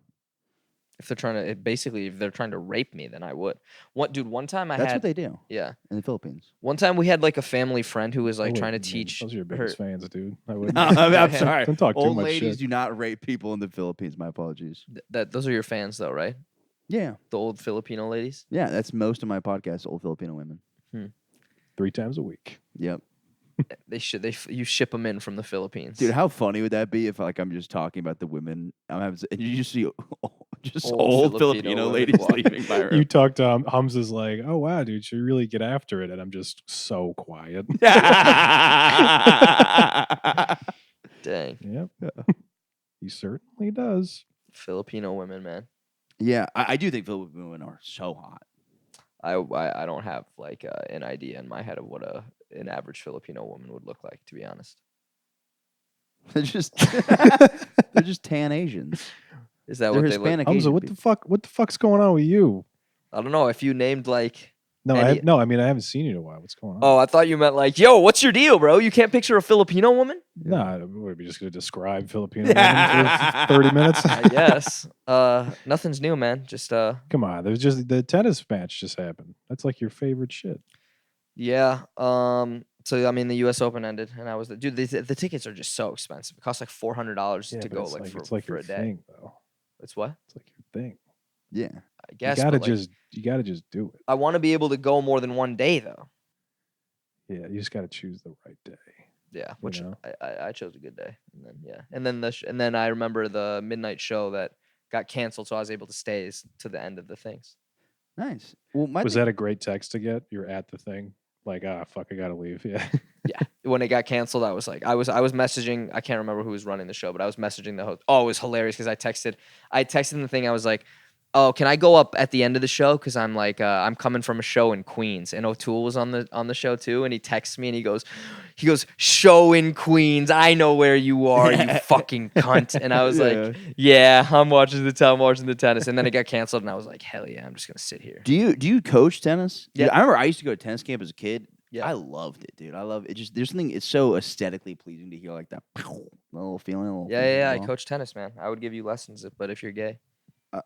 If they're trying to rape me, then I would. One time I that's had what they do yeah. in the Philippines. One time we had like a family friend who was I like trying to wouldn't, man. teach Those are your her. biggest fans, dude. I wouldn't. I'm sorry. Don't talk too Old much ladies shit. do not rape people in the Philippines. My apologies. That those are your fans though, right? Yeah. The old Filipino ladies. Yeah, that's most of my podcast. Old Filipino women. 3 times a week. Yep. You ship them in from the Philippines. Dude, how funny would that be if like I'm just talking about the women I'm having, and you just see just Old old Filipino Filipino women ladies walking. leaving by her. You talk to Humzah's like, "Oh wow, dude, should we really get after it?" And I'm just so quiet. Dang. Yep. He certainly does. Filipino women, man. Yeah, I do think Filipino women are so hot. I don't have like an idea in my head of what an average Filipino woman would look like, to be honest. They're just they're just tan Asians. Is that They're what they look? Hispanic. Humzah, Asian what people. the fuck? What the fuck's going on with you? I don't know. If you named like, No, Any- I mean I haven't seen you in a while. What's going on? oh, I thought you meant like, yo, what's your deal, bro? You can't picture a Filipino woman? Nah, we're just gonna describe Filipino women for 30 minutes. I guess. Nothing's new, man. Just Come on, there's just the tennis match just happened. That's like your favorite shit. yeah. So I mean, the U.S. Open ended, and I was dude. The tickets are just so expensive. It costs like $400 Yeah, to but go, it's like it's like for your a day. thing, though. It's what? It's like your thing. Yeah. I guess. You but, like, gotta just do it. I want to be able to go more than one day, though. Yeah, you just gotta choose the right day. Yeah, which know? I chose a good day, and then yeah, and then I remember the midnight show that got canceled, so I was able to stay to the end of the things. Nice. Well, Was that a great text to get? You're at the thing, like, fuck, I gotta leave. Yeah. Yeah, when it got canceled, I was like, I was messaging. I can't remember who was running the show, but I was messaging the host. Oh, it was hilarious because I texted in the thing. I was like, Oh, can I go up at the end of the show? Because I'm like, I'm coming from a show in Queens, and O'Toole was on the show too, and he texts me and he goes, show in Queens. I know where you are, you fucking cunt. And I was like, yeah, I'm watching the tennis. And then it got canceled, and I was like, hell yeah, I'm just gonna sit here. Do you coach tennis? Yeah. Dude, I remember I used to go to tennis camp as a kid. Yeah. I loved it, dude. I love it. Just there's something. It's so aesthetically pleasing to hear like that little feeling. Yeah. I coach tennis, man. I would give you lessons, but if you're gay.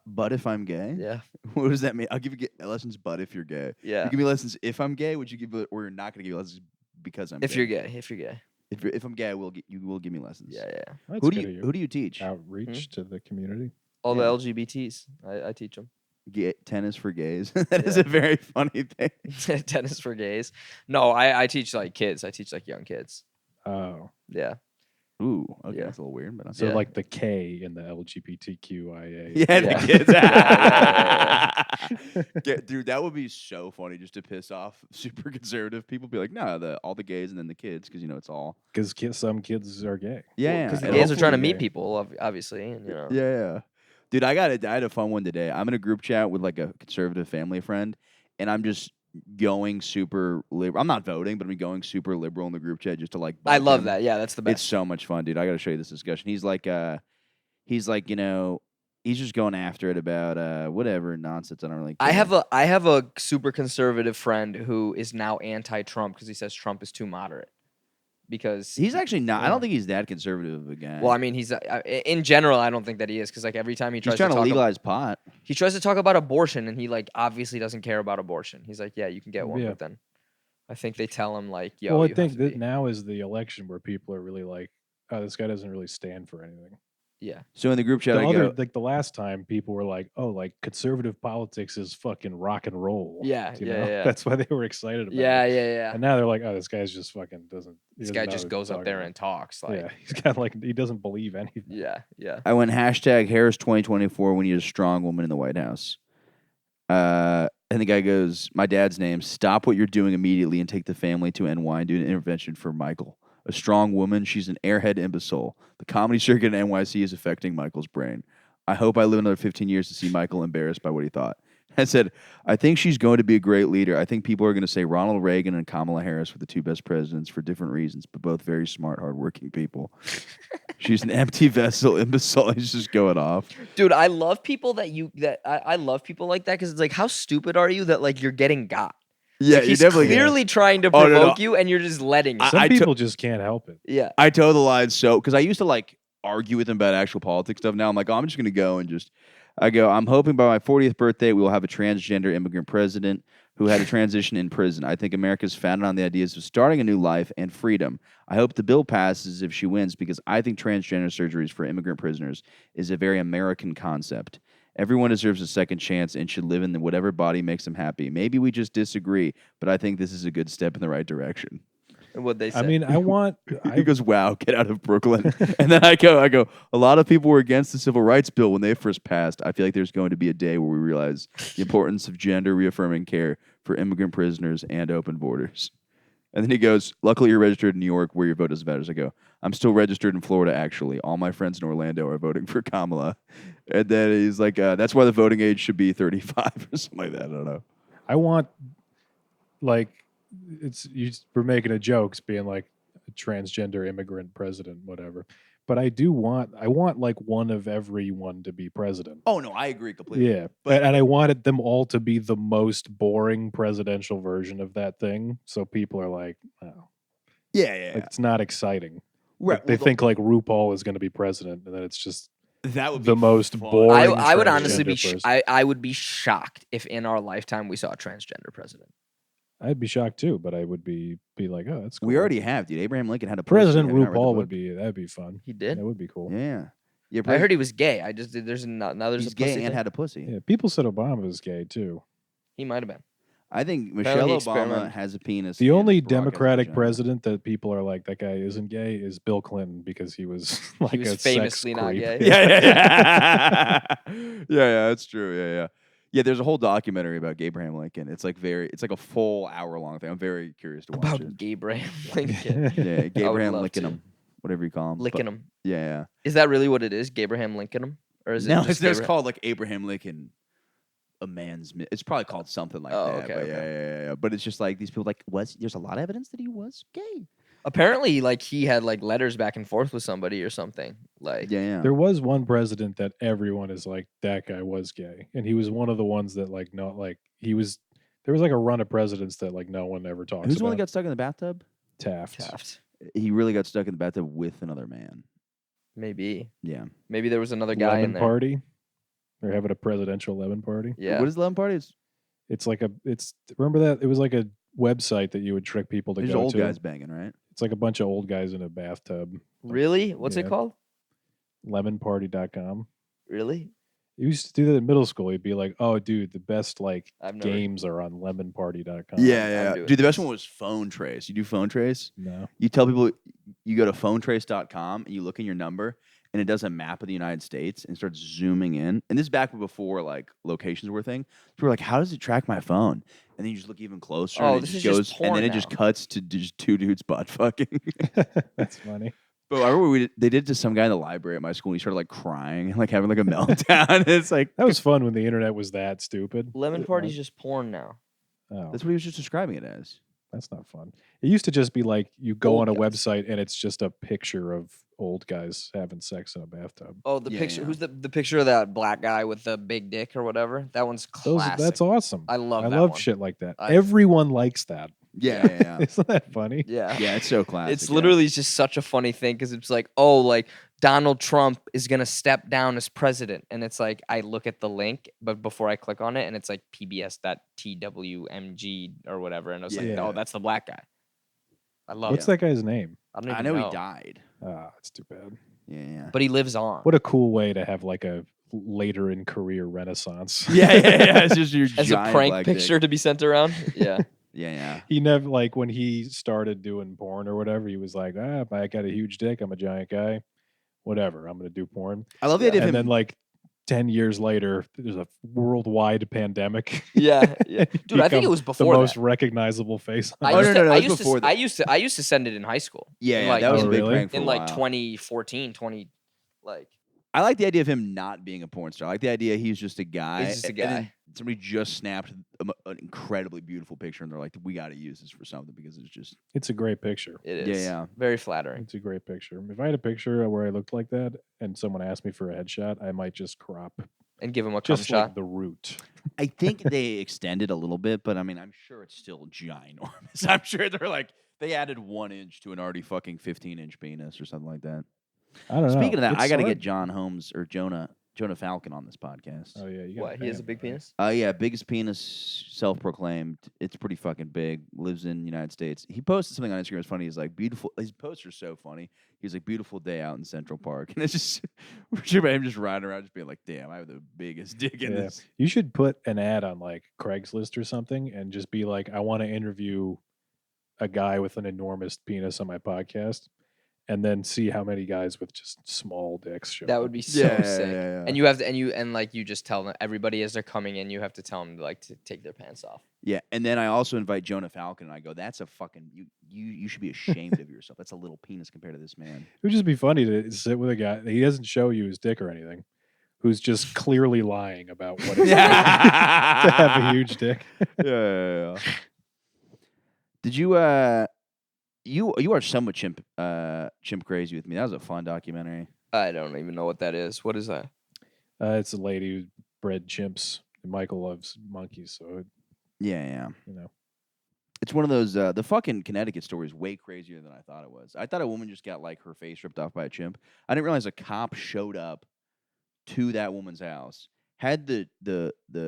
But if I'm gay, Yeah. What does that mean? I'll give you lessons, but if you're gay, Yeah. You give me lessons if I'm gay. Would you give it, or you're not gonna give me lessons because I'm If gay? you're gay, if you're gay. If I'm gay, you will give me lessons. Yeah. That's Who good do of you who do you teach? Outreach to the community. All Yeah. the LGBTs, I teach them. Tennis for gays. That is a very funny thing. Tennis for gays. No, I teach like kids. I teach like young kids. Oh. Yeah. Ooh, okay, Yeah. that's a little weird, but So Yeah. like the K in the LGBTQIA. yeah, Yeah. the kids. Yeah. Dude, that would be so funny just to piss off super conservative people. Be like, no, all the gays and then the kids, because it's all. Because some kids are gay. Yeah, Because the and gays are trying to hopefully meet gay. people, obviously, and you know. Yeah. Dude, I had a fun one today. I'm in a group chat with like a conservative family friend, and I'm just going super liberal. I'm not voting, but I'm going super liberal in the group chat just to like. I bug love him. that. Yeah, that's the best. It's so much fun, dude. I got to show you this discussion. He's like, he's just going after it about whatever nonsense. I don't really. Care. I have a super conservative friend who is now anti-Trump because he says Trump is too moderate. Because He's actually not. I Yeah. don't think he's that conservative of a guy. well, I mean, he's in general. I don't think that he is because like every time he he's tries trying to to talk legalize pot. he tries to talk about abortion, and he like obviously doesn't care about abortion. He's like, yeah, you can get one, Yeah. but then I think they tell him like, yo, Well, I you think have to that be. now is the election where people are really like, oh, this guy doesn't really stand for anything. Yeah. So in the group chat, The last time people were like, oh, like conservative politics is fucking rock and roll. Yeah, you yeah, know? yeah. That's why they were excited about Yeah, it. yeah. And now they're like, oh, this guy's just fucking doesn't. This guy just goes up there and talks like, yeah, he's got like he doesn't believe anything. yeah. I went hashtag Harris 2024. We need a strong woman in the White House. And the guy goes, my dad's name. Stop what you're doing immediately and take the family to NY and do an intervention for Michael. A strong woman. She's an airhead imbecile. The comedy circuit in NYC is affecting Michael's brain. I hope I live another 15 years to see Michael embarrassed by what he thought. I said, I think she's going to be a great leader. I think people are going to say Ronald Reagan and Kamala Harris were the two best presidents for different reasons, but both very smart, hardworking people. She's an empty vessel imbecile. He's just going off. Dude, I love people I love people like that because it's like, how stupid are you that like you're getting got? Yeah, Like, he's you're definitely clearly trying to Oh, no, provoke no. you, and you're just letting it. Some I people just can't help it. Yeah. I toe the line so because I used to like argue with him about actual politics stuff. Now I'm like, oh, I'm just gonna go and I'm hoping by my 40th birthday we will have a transgender immigrant president who had a transition in prison. I think America's founded on the ideas of starting a new life and freedom. I hope the bill passes if she wins because I think transgender surgeries for immigrant prisoners is a very American concept. Everyone deserves a second chance and should live in whatever body makes them happy. Maybe we just disagree, but I think this is a good step in the right direction. And what they say. I mean, He goes, wow, get out of Brooklyn. And then I go, a lot of people were against the civil rights bill when they first passed. I feel like there's going to be a day where we realize the importance of gender reaffirming care for immigrant prisoners and open borders. And then he goes, luckily you're registered in New York where your vote doesn't matter. I go, I'm still registered in Florida, actually. All my friends in Orlando are voting for Kamala. And then he's like, that's why the voting age should be 35 or something like that. I don't know. I want like we're making a jokes being like a transgender immigrant president, whatever. But I want like one of everyone to be president. Oh, no, I agree completely. Yeah, and I wanted them all to be the most boring presidential version of that thing. So people are like, oh, Yeah. like, it's not exciting. Right. Like, they think like RuPaul is going to be president, and then it's just that would be the most fun. boring. I would honestly be transgender person. I would be shocked if in our lifetime we saw a transgender president. I'd be shocked too, but I would be like, oh, that's cool. We already have, dude. Abraham Lincoln had a President pussy. Have you not read the RuPaul would book? be that'd be fun. He did. That would be cool. Yeah. Yeah, I heard he was gay. I just there's now there's he's a gay pussy and thing. had a pussy. Yeah, people said Obama was gay too. He might have been. I think Michelle Apparently he Obama experimented. has a penis. The and Barack only has a Democratic vagina. president that people are like, that guy isn't gay is Bill Clinton because he was like He was a famously sex not creep. gay. Yeah. Yeah, that's true. Yeah. Yeah, there's a whole documentary about Abraham Lincoln. It's like a full hour-long thing. I'm very curious to watch About it. Abraham Lincoln. Yeah, Abraham love Lincoln to. him, whatever you call him. Licking But- him. Yeah. Is that really what it is? Abraham Lincoln him? Or is it No, just there's Abraham? called like Abraham Lincoln a man's. It's probably called something like Oh, that. okay, But okay. yeah. But it's just like these people like there's a lot of evidence that he was gay. Apparently, like he had like letters back and forth with somebody or something. Like, Yeah. There was one president that everyone is like, that guy was gay, and he was one of the ones that like not like he was. There was like a run of presidents that like no one ever talks Who's the about. one that got stuck in the bathtub? Taft. He really got stuck in the bathtub with another man. maybe Yeah. there was another guy Lemon in there. party. They're having a presidential lemon party. Yeah. What is the lemon party? It's like remember that it was like a website that you would trick people to There's go old to. guys banging, right? It's like a bunch of old guys in a bathtub. Really? What's it Yeah. called? Lemonparty.com. Really? You used to do that in middle school. You'd be like, "Oh, dude, the best like I've never. games are on lemonparty.com." Yeah. doing Dude, the best this. one was Phone Trace. You do Phone Trace? No. You tell people you go to phonetrace.com and you look in your number and it does a map of the United States and starts zooming in. And this is back before like locations were a thing. People were like, how does it track my phone? And then you just look even closer Oh, and it this just is goes just and then porn it just now. cuts to just two dudes butt fucking. That's funny. But I remember they did it to some guy in the library at my school and he started like crying and like having like a meltdown. It's like That was fun when the internet was that stupid. Lemon Party's just porn now. Oh, that's what he was just describing it as. that's not fun. It used to just be like you go Old on a guys. website and it's just a picture of old guys having sex in a bathtub. Oh, the Yeah, picture. yeah. Who's the picture of that black guy with the big dick or whatever? That one's classic. That's awesome. I love I that love one. shit like that. I- Everyone likes that. Yeah. Isn't that funny? Yeah. Yeah, it's so classic. It's yeah. literally just such a funny thing because it's like, oh, like Donald Trump is gonna step down as president, and it's like I look at the link, but before I click on it, and it's like pbs.twmg or whatever, and I was like, Yeah. oh, that's the black guy. I love What's it. that guy's name? I don't even I know he died. Ah, it's too bad. Yeah. but he lives on. What a cool way to have like a later in career renaissance. Yeah. It's just your As a giant prank black picture to be sent around. Yeah. Dick. Yeah. He never like when he started doing porn or whatever, he was like, I got a huge dick, I'm a giant guy. Whatever, I'm gonna do porn. I love the idea of And him. then like 10 years later, there's a worldwide pandemic. Yeah. Dude, I think it was the before most that. recognizable face. on I Oh, earth. used no, to, no, I it was used to, before that. I used to send it in high school. yeah, in yeah, like, that was Oh, a big really? prank for in a like while. 2014, 20 like I like the idea of him not being a porn star. I like the idea he's just a guy. He's just a and then guy. somebody just snapped an incredibly beautiful picture, and they're like, "We got to use this for something because it's just." It's a great picture. it Yeah, is. yeah. Very flattering. It's a great picture. If I had a picture where I looked like that and someone asked me for a headshot, I might just crop And give him a cum just shot. like the root. I think they extended a little bit, but I mean, I'm sure it's still ginormous. I'm sure they're like they added 1 inch to an already fucking 15-inch penis or something like that. I don't know. Speaking of that, It's I got to hard. get John Holmes or Jonah Falcon on this podcast. Oh yeah, you got What? He has a big penis? Yeah, biggest penis, self-proclaimed. It's pretty fucking big. Lives in the United States. He posted something on Instagram. It's funny. He's like, beautiful. His posts are so funny. He's like, beautiful day out in Central Park, and it's just about him just riding around, just being like, damn, I have the biggest dick in Yeah. this. You should put an ad on like Craigslist or something and just be like, I want to interview a guy with an enormous penis on my podcast, and then see how many guys with just small dicks show That up. would be so Yeah, sick. yeah. And you have to, and like you just tell them everybody as they're coming in, you have to tell them like to take their pants off. Yeah, and then I also invite Jonah Falcon, and I go, that's a fucking you should be ashamed of yourself. That's a little penis compared to this man. It would just be funny to sit with a guy. He doesn't show you his dick or anything. Who's just clearly lying about what it's like to have a huge dick. Yeah. Did you you watched Somewhat Chimp Crazy with me? That was a fun documentary. I don't even know what that is. What is that? It's a lady who bred chimps. And Michael loves monkeys, so Yeah. you know. It's one of those the fucking Connecticut story is way crazier than I thought it was. I thought a woman just got like her face ripped off by a chimp. I didn't realize a cop showed up to that woman's house. Had the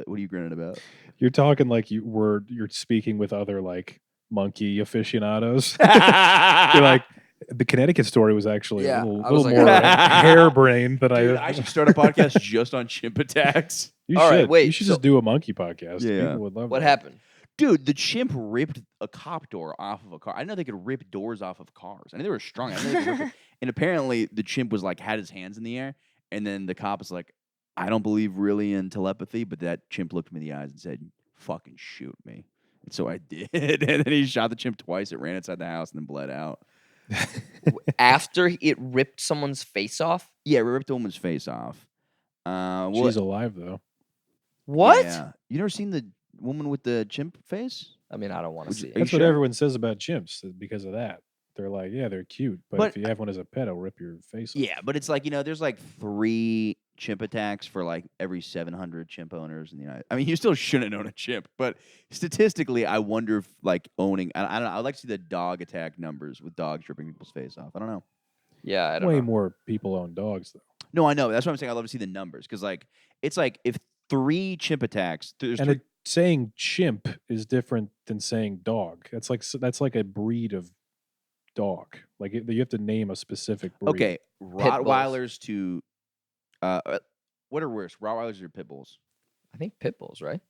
what are you grinning about? You're talking like you're speaking with other like monkey aficionados. You're like the Connecticut story was actually Yeah, a little, I was little like, more harebrained than Dude, I should start a podcast just on chimp attacks. You All should. right, wait, You should so- just do a monkey podcast. Yeah. People would love What that. happened? Dude, the chimp ripped a cop door off of a car. I didn't know they could rip doors off of cars. I knew they were strong. I didn't know they could rip it. And apparently the chimp was like had his hands in the air, and then the cop was like, I don't believe really in telepathy, but that chimp looked me in the eyes and said, fucking shoot me. And so I did. And then he shot the chimp twice. It ran inside the house and then bled out. After it ripped someone's face off? Yeah, it ripped the woman's face off. Well, She's alive though. What? Yeah. You never seen the woman with the chimp face? I mean, I don't want to see it. That's what sure? everyone says about chimps because of that. They're like, yeah, they're cute, but if you have one as a pet, it'll rip your face off. Yeah, but it's like, there's like 3 chimp attacks for like every 700 chimp owners in the United. I mean, you still shouldn't own a chimp, but statistically, I wonder if like owning. I don't know. I'd like to see the dog attack numbers with dogs ripping people's face off. I don't know. Yeah, I don't Way know. more people own dogs though. No, I know. That's what I'm saying. I'd love to see the numbers because like it's like if 3 chimp attacks, there's And 3, saying chimp is different than saying dog. That's like a breed of dog. Like you have to name a specific breed. okay, bulls. Rottweilers to what are worse, Rottweilers or pit bulls? I think pit bulls, right?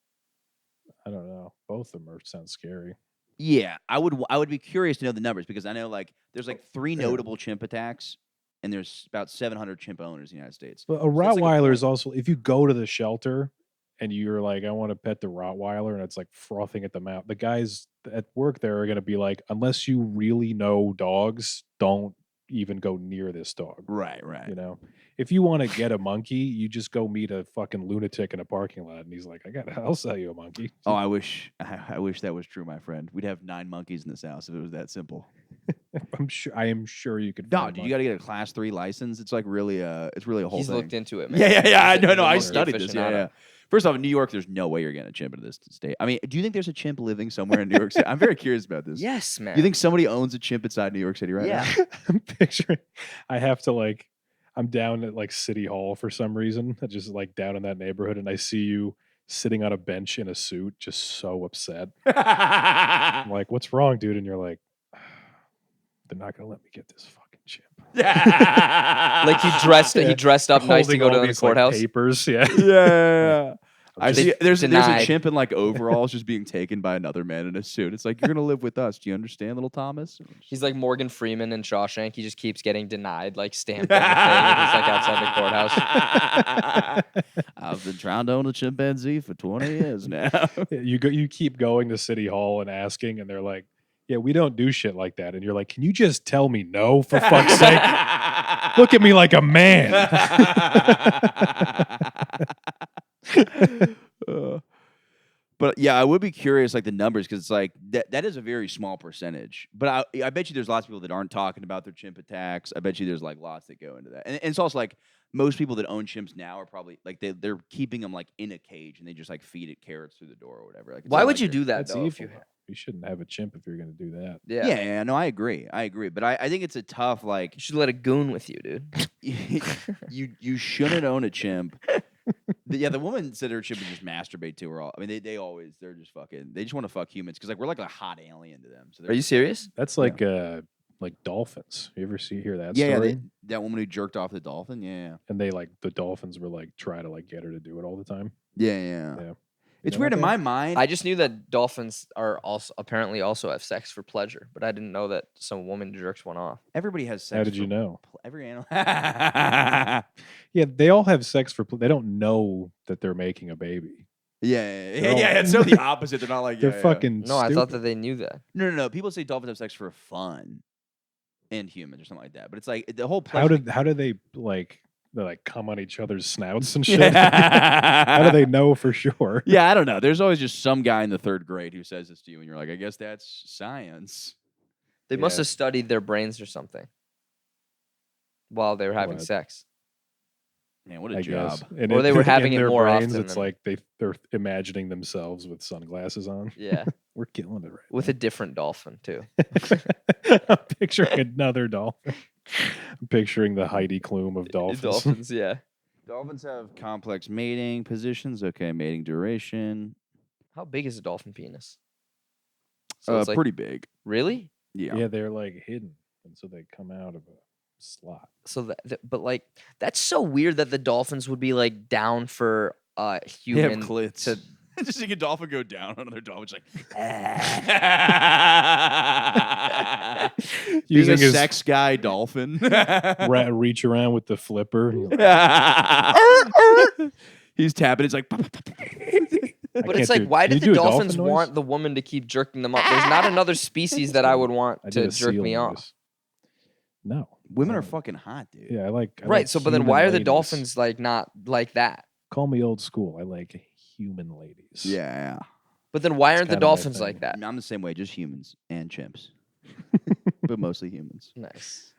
I don't know. Both of them sound scary. Yeah, I would be curious to know the numbers because I know like there's like 3 notable chimp attacks and there's about 700 chimp owners in the United States. But a So that's like a Rottweiler is point. also, if you go to the shelter and you're like, I want to pet the Rottweiler, and it's like frothing at the mouth, the guys at work there are going to be like, unless you really know dogs, don't even go near this dog. Right. If you want to get a monkey, you just go meet a fucking lunatic in a parking lot, and he's like, I'll sell you a monkey. Oh, I wish that was true, my friend. We'd have 9 monkeys in this house if it was that simple. I am sure you could. No, find dude, you got to get a class 3 license. It's like really it's really a whole He's thing. looked into it, man. Yeah. I He's a know. I monkey studied this. aficionado. Yeah. First off, in New York, there's no way you're getting a chimp into this state. I mean, do you think there's a chimp living somewhere in New York City? I'm very curious about this. Yes, man. You think somebody owns a chimp inside New York City right now? I'm picturing. I have to like. I'm down at like City Hall for some reason. I just like down in that neighborhood, and I see you sitting on a bench in a suit, just so upset. I'm like, "What's wrong, dude?" And you're like, "They're not gonna let me get this fucking chimp." Like he dressed up nice to Holding go all to the these, like, courthouse. papers, yeah. Yeah. I just- see. There's a denied. chimp in like overalls just being taken by another man in a suit. It's like, you're gonna live with us. Do you understand, little Thomas? He's like Morgan Freeman in Shawshank. He just keeps getting denied, like stamped on the thing. And he's like outside the courthouse. I've been trying to own a chimpanzee for 20 years now. You keep going to City Hall and asking, and they're like, "Yeah, we don't do shit like that." And you're like, "Can you just tell me no, for fuck's sake? Look at me like a man." But yeah, I would be curious, like the numbers, because it's like that is a very small percentage. But I bet you there's lots of people that aren't talking about their chimp attacks. I bet you there's like lots that go into that, and it's also like most people that own chimps now are probably like they're keeping them like in a cage and they just like feed it carrots through the door or whatever. Like, it's Why not would like you they're- do that That's though? evil. If you, You shouldn't have a chimp if you're going to do that. yeah. Yeah, no, I agree. But I think it's a tough like You should let it goon with you, dude. you shouldn't own a chimp. The woman said her chimp would just masturbate to her all. I mean, they're just fucking. They just want to fuck humans because like we're like a hot alien to them. So Are you serious? That's like dolphins. You ever hear that Yeah, story? that woman who jerked off the dolphin. Yeah, And they like the dolphins were like try to like get her to do it all the time. yeah. Yeah. It's You know weird in about my mind. I just knew that dolphins are apparently also have sex for pleasure, but I didn't know that some woman jerks one off. Everybody has sex. How did for you know? Every animal. Yeah, they all have sex for. They don't know that they're making a baby. Yeah. They're all- It's so the opposite. They're not like They're fucking. No, I thought stupid. that they knew that. No. People say dolphins have sex for fun, and humans or something like that. But it's like the whole. How do they like? They like come on each other's snouts and shit. How do they know for sure? Yeah, I don't know. There's always just some guy in the 3rd grade who says this to you, and you're like, I guess that's science. They must Yeah. have studied their brains or something while they were having What? sex. Man, what a I job. guess. And Or they were in having it their more brains, often It's than- like they're imagining themselves with sunglasses on. Yeah, We're killing it right with a different dolphin too. I'm picturing another dolphin. I'm picturing the Heidi Klum of dolphins. Dolphins, yeah. Dolphins have complex mating positions. Okay, mating duration. How big is a dolphin penis? So it's like, Pretty big. really? Yeah. Yeah, they're like hidden, and so they come out of a slot. So but like that's so weird that the dolphins would be like down for They have human clits. to Just seeing a dolphin go down on another dolphin, just like Using being a his sex guy dolphin. reach around with the flipper. And you're like, He's tapping. It's like. I But it's can't like, do- why can did you the do a dolphin dolphins noise? want the woman to keep jerking them up? There's not another species that I would want I to did a jerk seal me noise. off. No, Women are no. fucking hot, dude. Yeah, I like. Right. So, but then why are the human ladies. dolphins like not like that? Call me old school. I like human ladies. Yeah. But then why It's aren't the kinda my dolphins thing. like that? I'm the same way, just humans and chimps, but mostly humans. Nice.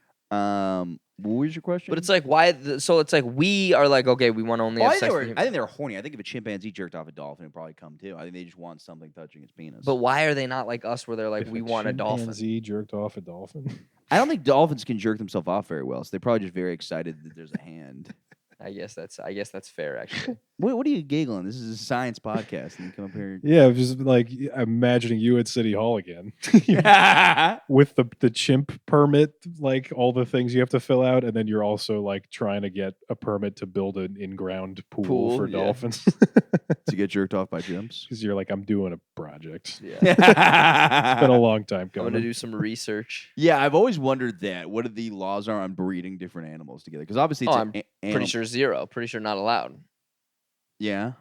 What was your question? But it's like why? So it's like we are like okay, we want to only Oh, have I sex with think humans. they were horny. I think if a chimpanzee jerked off a dolphin, it'd probably come too. I think they just want something touching its penis. But why are they not like us, where they're like If we want a dolphin? chimpanzee jerked off a dolphin. I don't think dolphins can jerk themselves off very well, so they're probably just very excited that there's a hand. I guess that's fair actually. What are you giggling? This is a science podcast, and you come up here. Yeah, just like imagining you at City Hall again with the chimp permit, like all the things you have to fill out, and then you're also like trying to get a permit to build an in-ground pool for yeah. dolphins To get jerked off by chimps. because you're like, I'm doing a project. Yeah. It's been a long time I'm coming. gonna do some research. Yeah, I've always wondered that. What the laws are on breeding different animals together? Because obviously, it's I'm Pretty sure 0. Pretty sure not allowed. Yeah.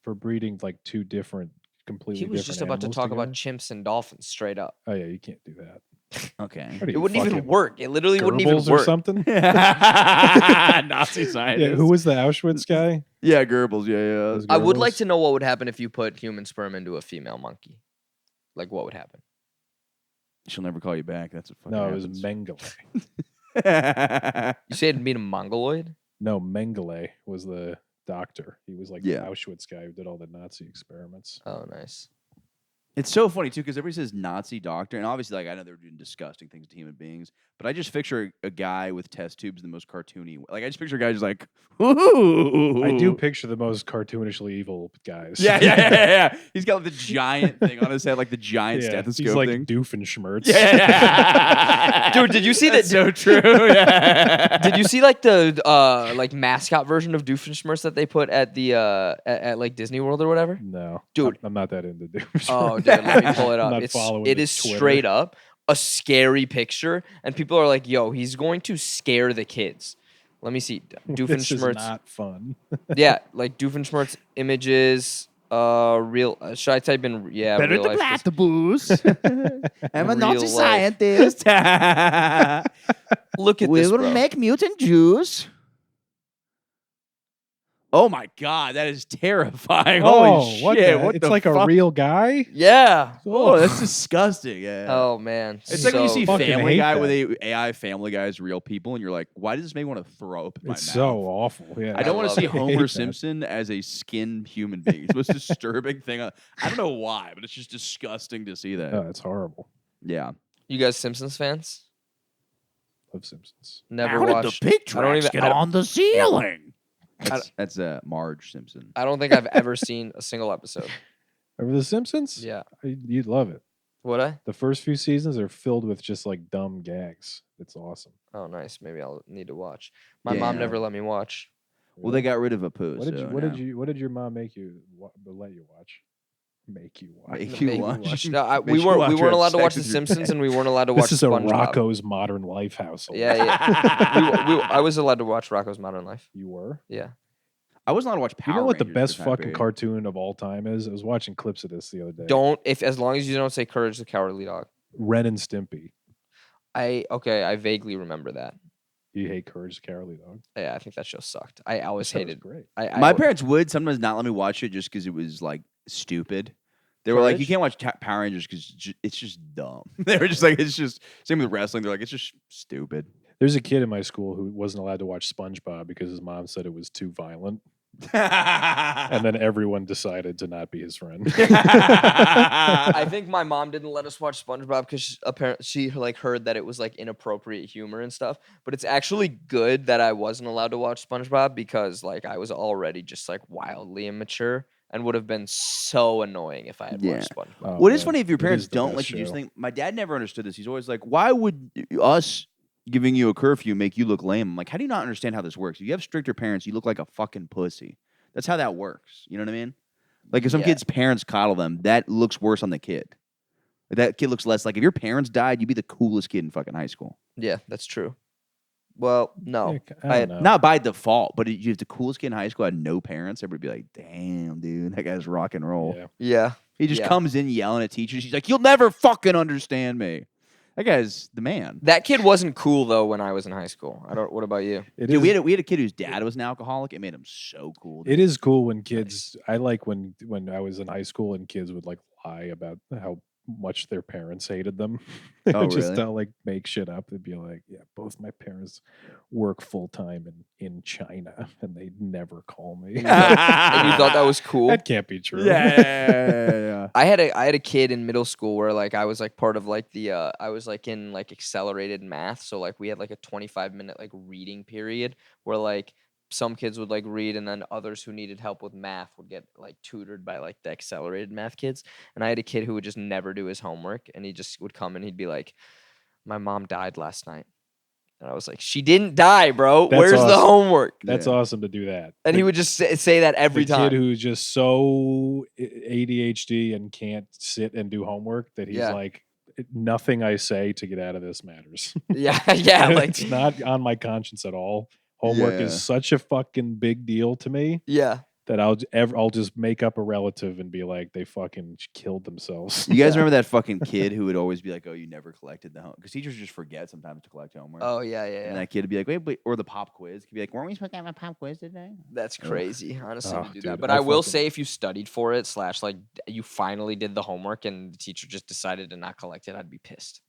For breeding like two different, completely He was different just about to animals talk about together? chimps and dolphins straight up. Oh yeah, you can't do that. Okay. What are It you, wouldn't even fucking work. It literally wouldn't even Goebbels work. or something. Nazi scientist. Yeah, who was the Auschwitz guy? Yeah, Goebbels. Yeah, yeah. Those I would like Goebbels? to know what would happen if you put human sperm into a female monkey. Like what would happen? She'll never call you back. That's what fucking No, it was happens. Mengele. You say it'd be a mongoloid? No, Mengele was the doctor. He was like Yeah. the Auschwitz guy who did all the Nazi experiments. Oh, nice. It's so funny too because everybody says Nazi doctor, and obviously, like I know they're doing disgusting things to human beings, but I just picture a guy with test tubes the most cartoony. Like I just picture a guy just like, ooh. I do picture the most cartoonishly evil guys. Yeah. He's got like, the giant thing on his head, like the giant Yeah, stethoscope he's like thing. Doofenshmirtz. Yeah. Dude, did you see that? That's so true. Yeah. Did you see like the like mascot version of Doofenshmirtz that they put at the at like Disney World or whatever? No, Dude. I'm not that into Doofenshmirtz. Oh, dude, let me pull it I'm up. not It's following it his is Twitter. straight up a scary picture, and people are like, "Yo, he's going to scare the kids." Let me see This is Doofenshmirtz. not fun. Yeah, like Doofenshmirtz images. Real. Should I type in? Yeah, real life, just- booze. I'm a Real Nazi life. scientist. Look at this, bro. make mutant Jews. Oh my god, that is terrifying! Holy what shit! the- What it's the like a fuck? real guy. Yeah. Oh, that's disgusting. Yeah. Oh man. It's like when you see Fucking Family hate Guy that. where they AI Family Guy is real people, and you're like, why does this make me want to throw up in my It's mouth? so awful. Yeah, I don't want to love see it. I hate Homer that. Simpson as a skinned human being. It's the most disturbing thing. I don't know why, but it's just disgusting to see that. Oh, it's horrible. Yeah. You guys Simpsons fans? Love Simpsons. Never watched. pig I don't even. I don't, on the ceiling? I- That's Marge Simpson. I don't think I've ever seen a single episode. Remember The Simpsons? Yeah. You'd love it. Would I? The first few seasons are filled with just like dumb gags. It's awesome. Oh, nice. Maybe I'll need to watch. My mom Yeah. never let me watch. Well, they got rid of a poo. What did so you? What now. did you? What did your mom make you? Let you watch? Make you watch? Make Make you me watch? No, Make we you weren't. watch We her weren't have allowed to sex watch The with your Simpsons, dad. and we weren't allowed to watch This is a SpongeBob. Rocco's Modern Life household. Yeah, yeah. I was allowed to watch Rocco's Modern Life. You were. Yeah. I wasn't allowed to watch Power You know what the Rangers best for a time fucking period. cartoon of all time is? I was watching clips of this the other day. Don't as long as you don't say Courage the Cowardly Dog. Ren and Stimpy. I vaguely remember that. You hate Courage the Cowardly Dog. Yeah, I think that show sucked. I always That was hated. great. My parents would sometimes not let me watch it just because it was like stupid. They were like, "You Courage? can't watch Power Rangers because it's just dumb." They were just like, "It's just same with wrestling." They're like, "It's just stupid." There's a kid in my school who wasn't allowed to watch SpongeBob because his mom said it was too violent, and then everyone decided to not be his friend. I think my mom didn't let us watch SpongeBob because apparently she like heard that it was like inappropriate humor and stuff. But it's actually good that I wasn't allowed to watch SpongeBob because like I was already just like wildly immature and would have been so annoying if I had Yeah. watched SpongeBob. Oh, What is man. funny if your It parents is the don't best let you do show. something. My dad never understood this. He's always like, "Why would us giving you a curfew make you look lame?" I'm like, "How do you not understand how this works? If you have stricter parents, you look like a fucking pussy. That's how that works. You know what I mean? Like if some Yeah. kid's parents coddle them, that looks worse on the kid. Like, that kid looks less like if your parents died, you'd be the coolest kid in fucking high school. Yeah, that's true. Well, no. Yeah, I don't know. Not by default, but if you have the coolest kid in high school had no parents, everybody would be like, "Damn, dude, that guy's rock and roll." Yeah. Yeah. He just Yeah. comes in yelling at teachers. He's like, "You'll never fucking understand me." That guy's the man. That kid wasn't cool though when I was in high school. What about you? Dude, we had a kid whose dad was an alcoholic. It made him so cool. It is cool when kids. I like when I was in high school and kids would like lie about how much their parents hated them. They would just like make shit up. They'd be like, "Yeah, both my parents work full time in China, and they never call me." And you thought that was cool? That can't be true. Yeah. I had a kid in middle school where like I was like part of like the I was like in like accelerated math, so like we had like a 25-minute like reading period where like some kids would like read and then others who needed help with math would get like tutored by like the accelerated math kids. And I had a kid who would just never do his homework, and he just would come and he'd be like, "My mom died last night." And I was like, "She didn't die, bro. That's Where's the awesome. homework?" That's awesome to do that. And he would just say that every the time. Kid who's just so ADHD and can't sit and do homework that he's like, nothing I say to get out of this matters. Yeah. Like it's not on my conscience at all. Homework is such a fucking big deal to me. Yeah. That I'll just make up a relative and be like, they fucking killed themselves. You guys remember that fucking kid who would always be like, "Oh, you never collected the homework," because teachers just forget sometimes to collect homework. Oh yeah. And that kid would be like, "Wait," or the pop quiz could be like, "Weren't we supposed to have a pop quiz today?" That's crazy, honestly, to do that. Dude, But I will say, if you studied for it, / like you finally did the homework and the teacher just decided to not collect it, I'd be pissed.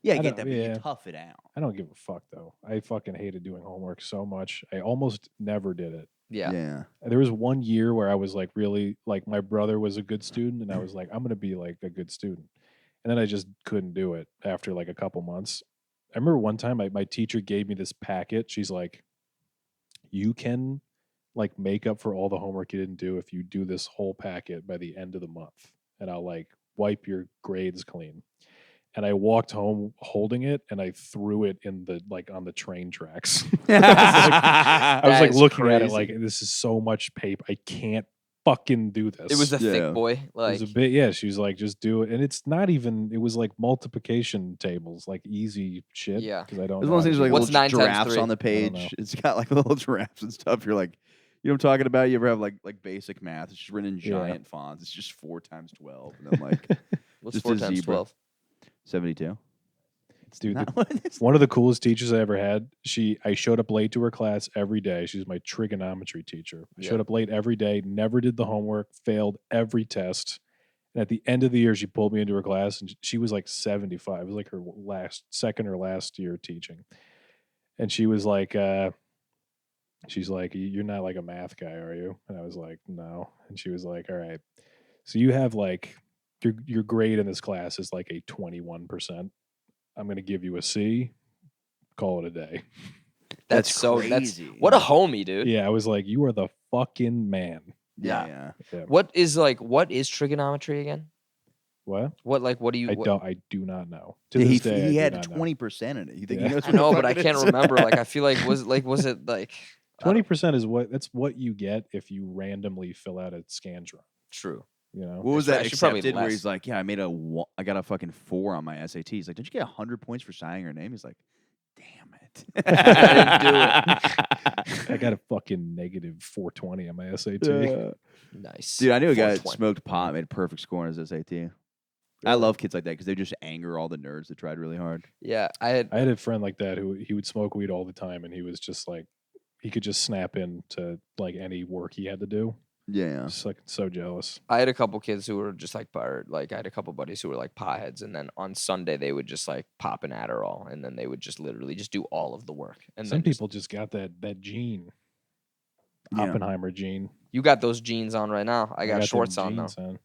Yeah, I get that, but you tough it out. I don't give a fuck though. I fucking hated doing homework so much. I almost never did it. Yeah. There was one year where I was like really like my brother was a good student and I was like, I'm gonna be like a good student. And then I just couldn't do it after like a couple months. I remember one time my teacher gave me this packet. She's like, "You can like make up for all the homework you didn't do if you do this whole packet by the end of the month. And I'll like wipe your grades clean." And I walked home holding it, and I threw it in the like on the train tracks. I was like looking at it like, this is so much paper. I can't fucking do this. It was a thick boy. Like it was a bit. Yeah, she was like, just do it. And it's not even. It was like multiplication tables, like easy shit. Yeah, because I don't. It's one of those things like what's little giraffes on the page. It's got like little giraffes and stuff. You're like, you know what I'm talking about? You ever have like basic math? It's just written in giant fonts. It's just 4 times 12, and I'm like, what's 4 times 12? 72. Dude, one of the coolest teachers I ever had. I showed up late to her class every day. She was my trigonometry teacher. I showed up late every day, never did the homework, failed every test. And at the end of the year, she pulled me into her class, and she was like 75. It was like her second or last year teaching. And she was like, she's like, "You're not like a math guy, are you?" And I was like, "No." And she was like, "All right, so you have like your grade in this class is like a 21%. I'm going to give you a C. Call it a day." That's so crazy. What a homie, dude. Yeah, I was like, you are the fucking man. Yeah. What is trigonometry again? What? What do you? I do not know. To this day, he I had do not know. 20% in it. You think he knows? I know, but I can't remember. Like, I feel like was it like 20% is what you get if you randomly fill out a Scantron. True. You know, what was that Actually, probably accepted where less. he's like, "Yeah, I got a fucking 4 on my SAT." He's like, "Don't you get 100 points for signing your name?" He's like, "Damn it, I didn't do I got a fucking negative 420 on my SAT. Nice, Dude, I knew a guy that 420. smoked pot, made a perfect score on his SAT. I love kids like that because they just anger all the nerds that tried really hard. Yeah, I had a friend like that who he would smoke weed all the time, and he was just like, he could just snap into like any work he had to do. Yeah. Just like so jealous. I had a couple kids who were just like I had a couple buddies who were like potheads, and then on Sunday they would just like pop an Adderall, and then they would just literally just do all of the work. And some then people just got that gene, Yeah. Oppenheimer gene. you got those jeans on right now. I got them shorts on though. jeans on.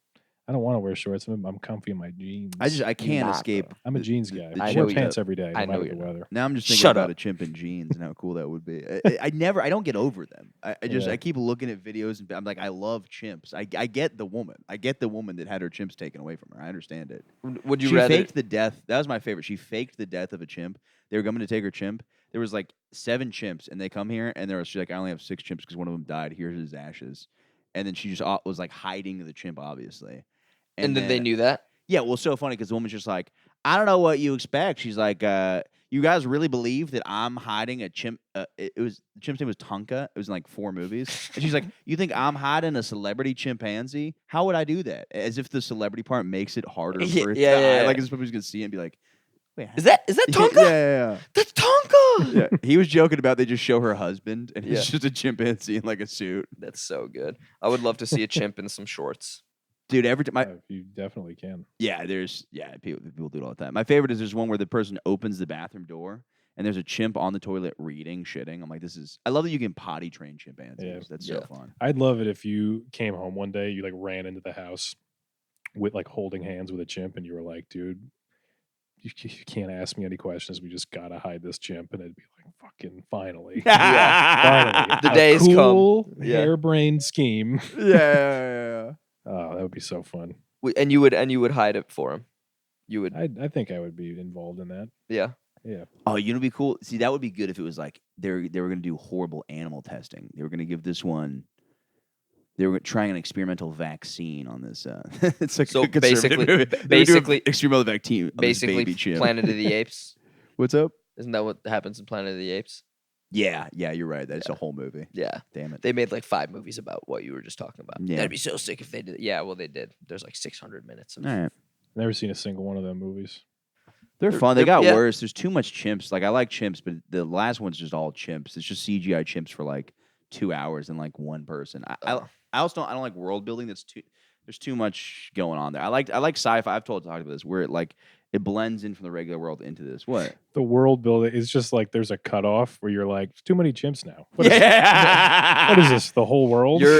I don't want to wear shorts. I'm comfy in my jeans. I can't not, escape. bro. I'm a jeans guy. I I know wear you pants do. every day, no I know matter you're the not. weather. Now I'm just thinking Shut about up. a chimp in jeans and how cool that would be. I don't get over them. I keep looking at videos and I'm like, I love chimps. I get the woman. I get the woman that had her chimps taken away from her. I understand it. Would you She rather? faked the death. That was my favorite. She faked the death of a chimp. They were coming to take her chimp. There was like 7 chimps, and they come here, and she's like, "I only have 6 chimps because one of them died. Here's his ashes." And then she just was like hiding the chimp, obviously. And then they knew that. Yeah, well, it's so funny because the woman's just like, "I don't know what you expect." She's like, "You guys really believe that I'm hiding a chimp?" The chimp's name was Tonka. It was in like 4 movies. And she's like, "You think I'm hiding a celebrity chimpanzee? How would I do that?" As if the celebrity part makes it harder for it to hide. Like as if somebody's gonna see it and be like, Wait, Is that Tonka? Yeah. That's Tonka. Yeah. He was joking about they just show her husband, and Yeah. he's just a chimpanzee in like a suit. That's so good. I would love to see a chimp in some shorts. Dude, every time You definitely can. people do it all the time. My favorite is there's one where the person opens the bathroom door and there's a chimp on the toilet reading, shitting. I'm like, I love that you can potty train chimpanzees. Yeah. That's so fun. I'd love it if you came home one day, you like ran into the house with like holding hands with a chimp, and you were like, dude, you can't ask me any questions. We just gotta hide this chimp, and it'd be like, fucking finally, finally, The a days come. cool, Yeah. harebrained scheme. Yeah. Oh, that would be so fun. And you would hide it for him. You would. I think I would be involved in that. Yeah. Yeah. Oh, you know, what'd be cool. See, that would be good if it was like they were going to do horrible animal testing. They were going to give this one. They were trying an experimental vaccine on this. It's like So a conservative movie. They were doing basically, experimental vaccine. On this basically, baby chimp. Planet of the Apes. What's up? Isn't that what happens in Planet of the Apes? Yeah, you're right. That's a whole movie. Yeah. Damn it. They made like 5 movies about what you were just talking about. Yeah. That'd be so sick if they did. Yeah, well, they did. There's like 600 minutes. Of All right. Never seen a single one of them movies. They're fun. They got yeah. worse. There's too much chimps. Like I like chimps, but the last one's just all chimps. It's just CGI chimps for like 2 hours and like one person. I also don't like world building. There's too much going on there. I like sci-fi. I've talked about this where it blends in from the regular world into this. What? The world building is just like there's a cutoff where you're like, too many chimps now. What is this? The whole world? What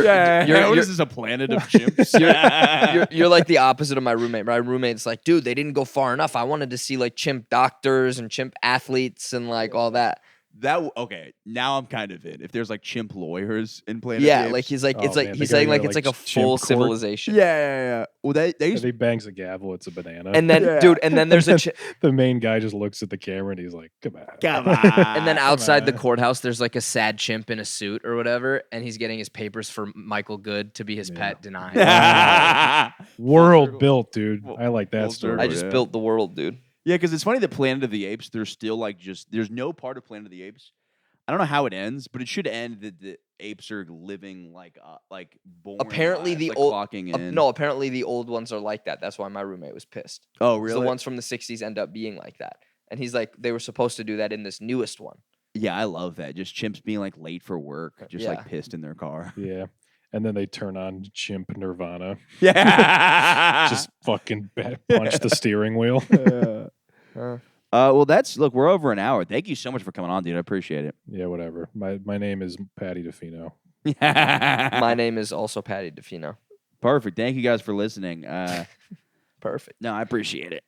is this, a planet of chimps? You're like the opposite of my roommate. My roommate's like, dude, they didn't go far enough. I wanted to see like chimp doctors and chimp athletes and like all that. Okay, now I'm kind of in. If there's like chimp lawyers in Planet Yeah, of the like Apes. he's like it's Oh, like man, he's they gotta saying like go to, it's like a chimp full court. civilization. Yeah. Well, they If used he bangs a gavel, it's a banana. And then dude, and then there's a the main guy just looks at the camera and he's like, come on. and then outside the on. courthouse there's like a sad chimp in a suit or whatever, and he's getting his papers for Michael Good to be his pet denied. World built, dude. I like that story. I just built the world, dude. Yeah, because it's funny that Planet of the Apes, there's still like there's no part of Planet of the Apes. I don't know how it ends, but it should end that the apes are living like born. Apparently lives, the like old clocking in. no, apparently the old ones are like that. That's why my roommate was pissed. Oh 'Cause really? The ones from the 60s end up being like that. And he's like, they were supposed to do that in this newest one. Yeah, I love that. Just chimps being like late for work, just Yeah. like pissed in their car. Yeah. And then they turn on chimp Nirvana. Yeah. Just fucking punch the steering wheel. Well, look, we're over an hour. Thank you so much for coming on, dude. I appreciate it. Yeah, whatever. My name is Paddy Defino. My name is also Paddy Defino. Perfect. Thank you guys for listening. Perfect. No, I appreciate it.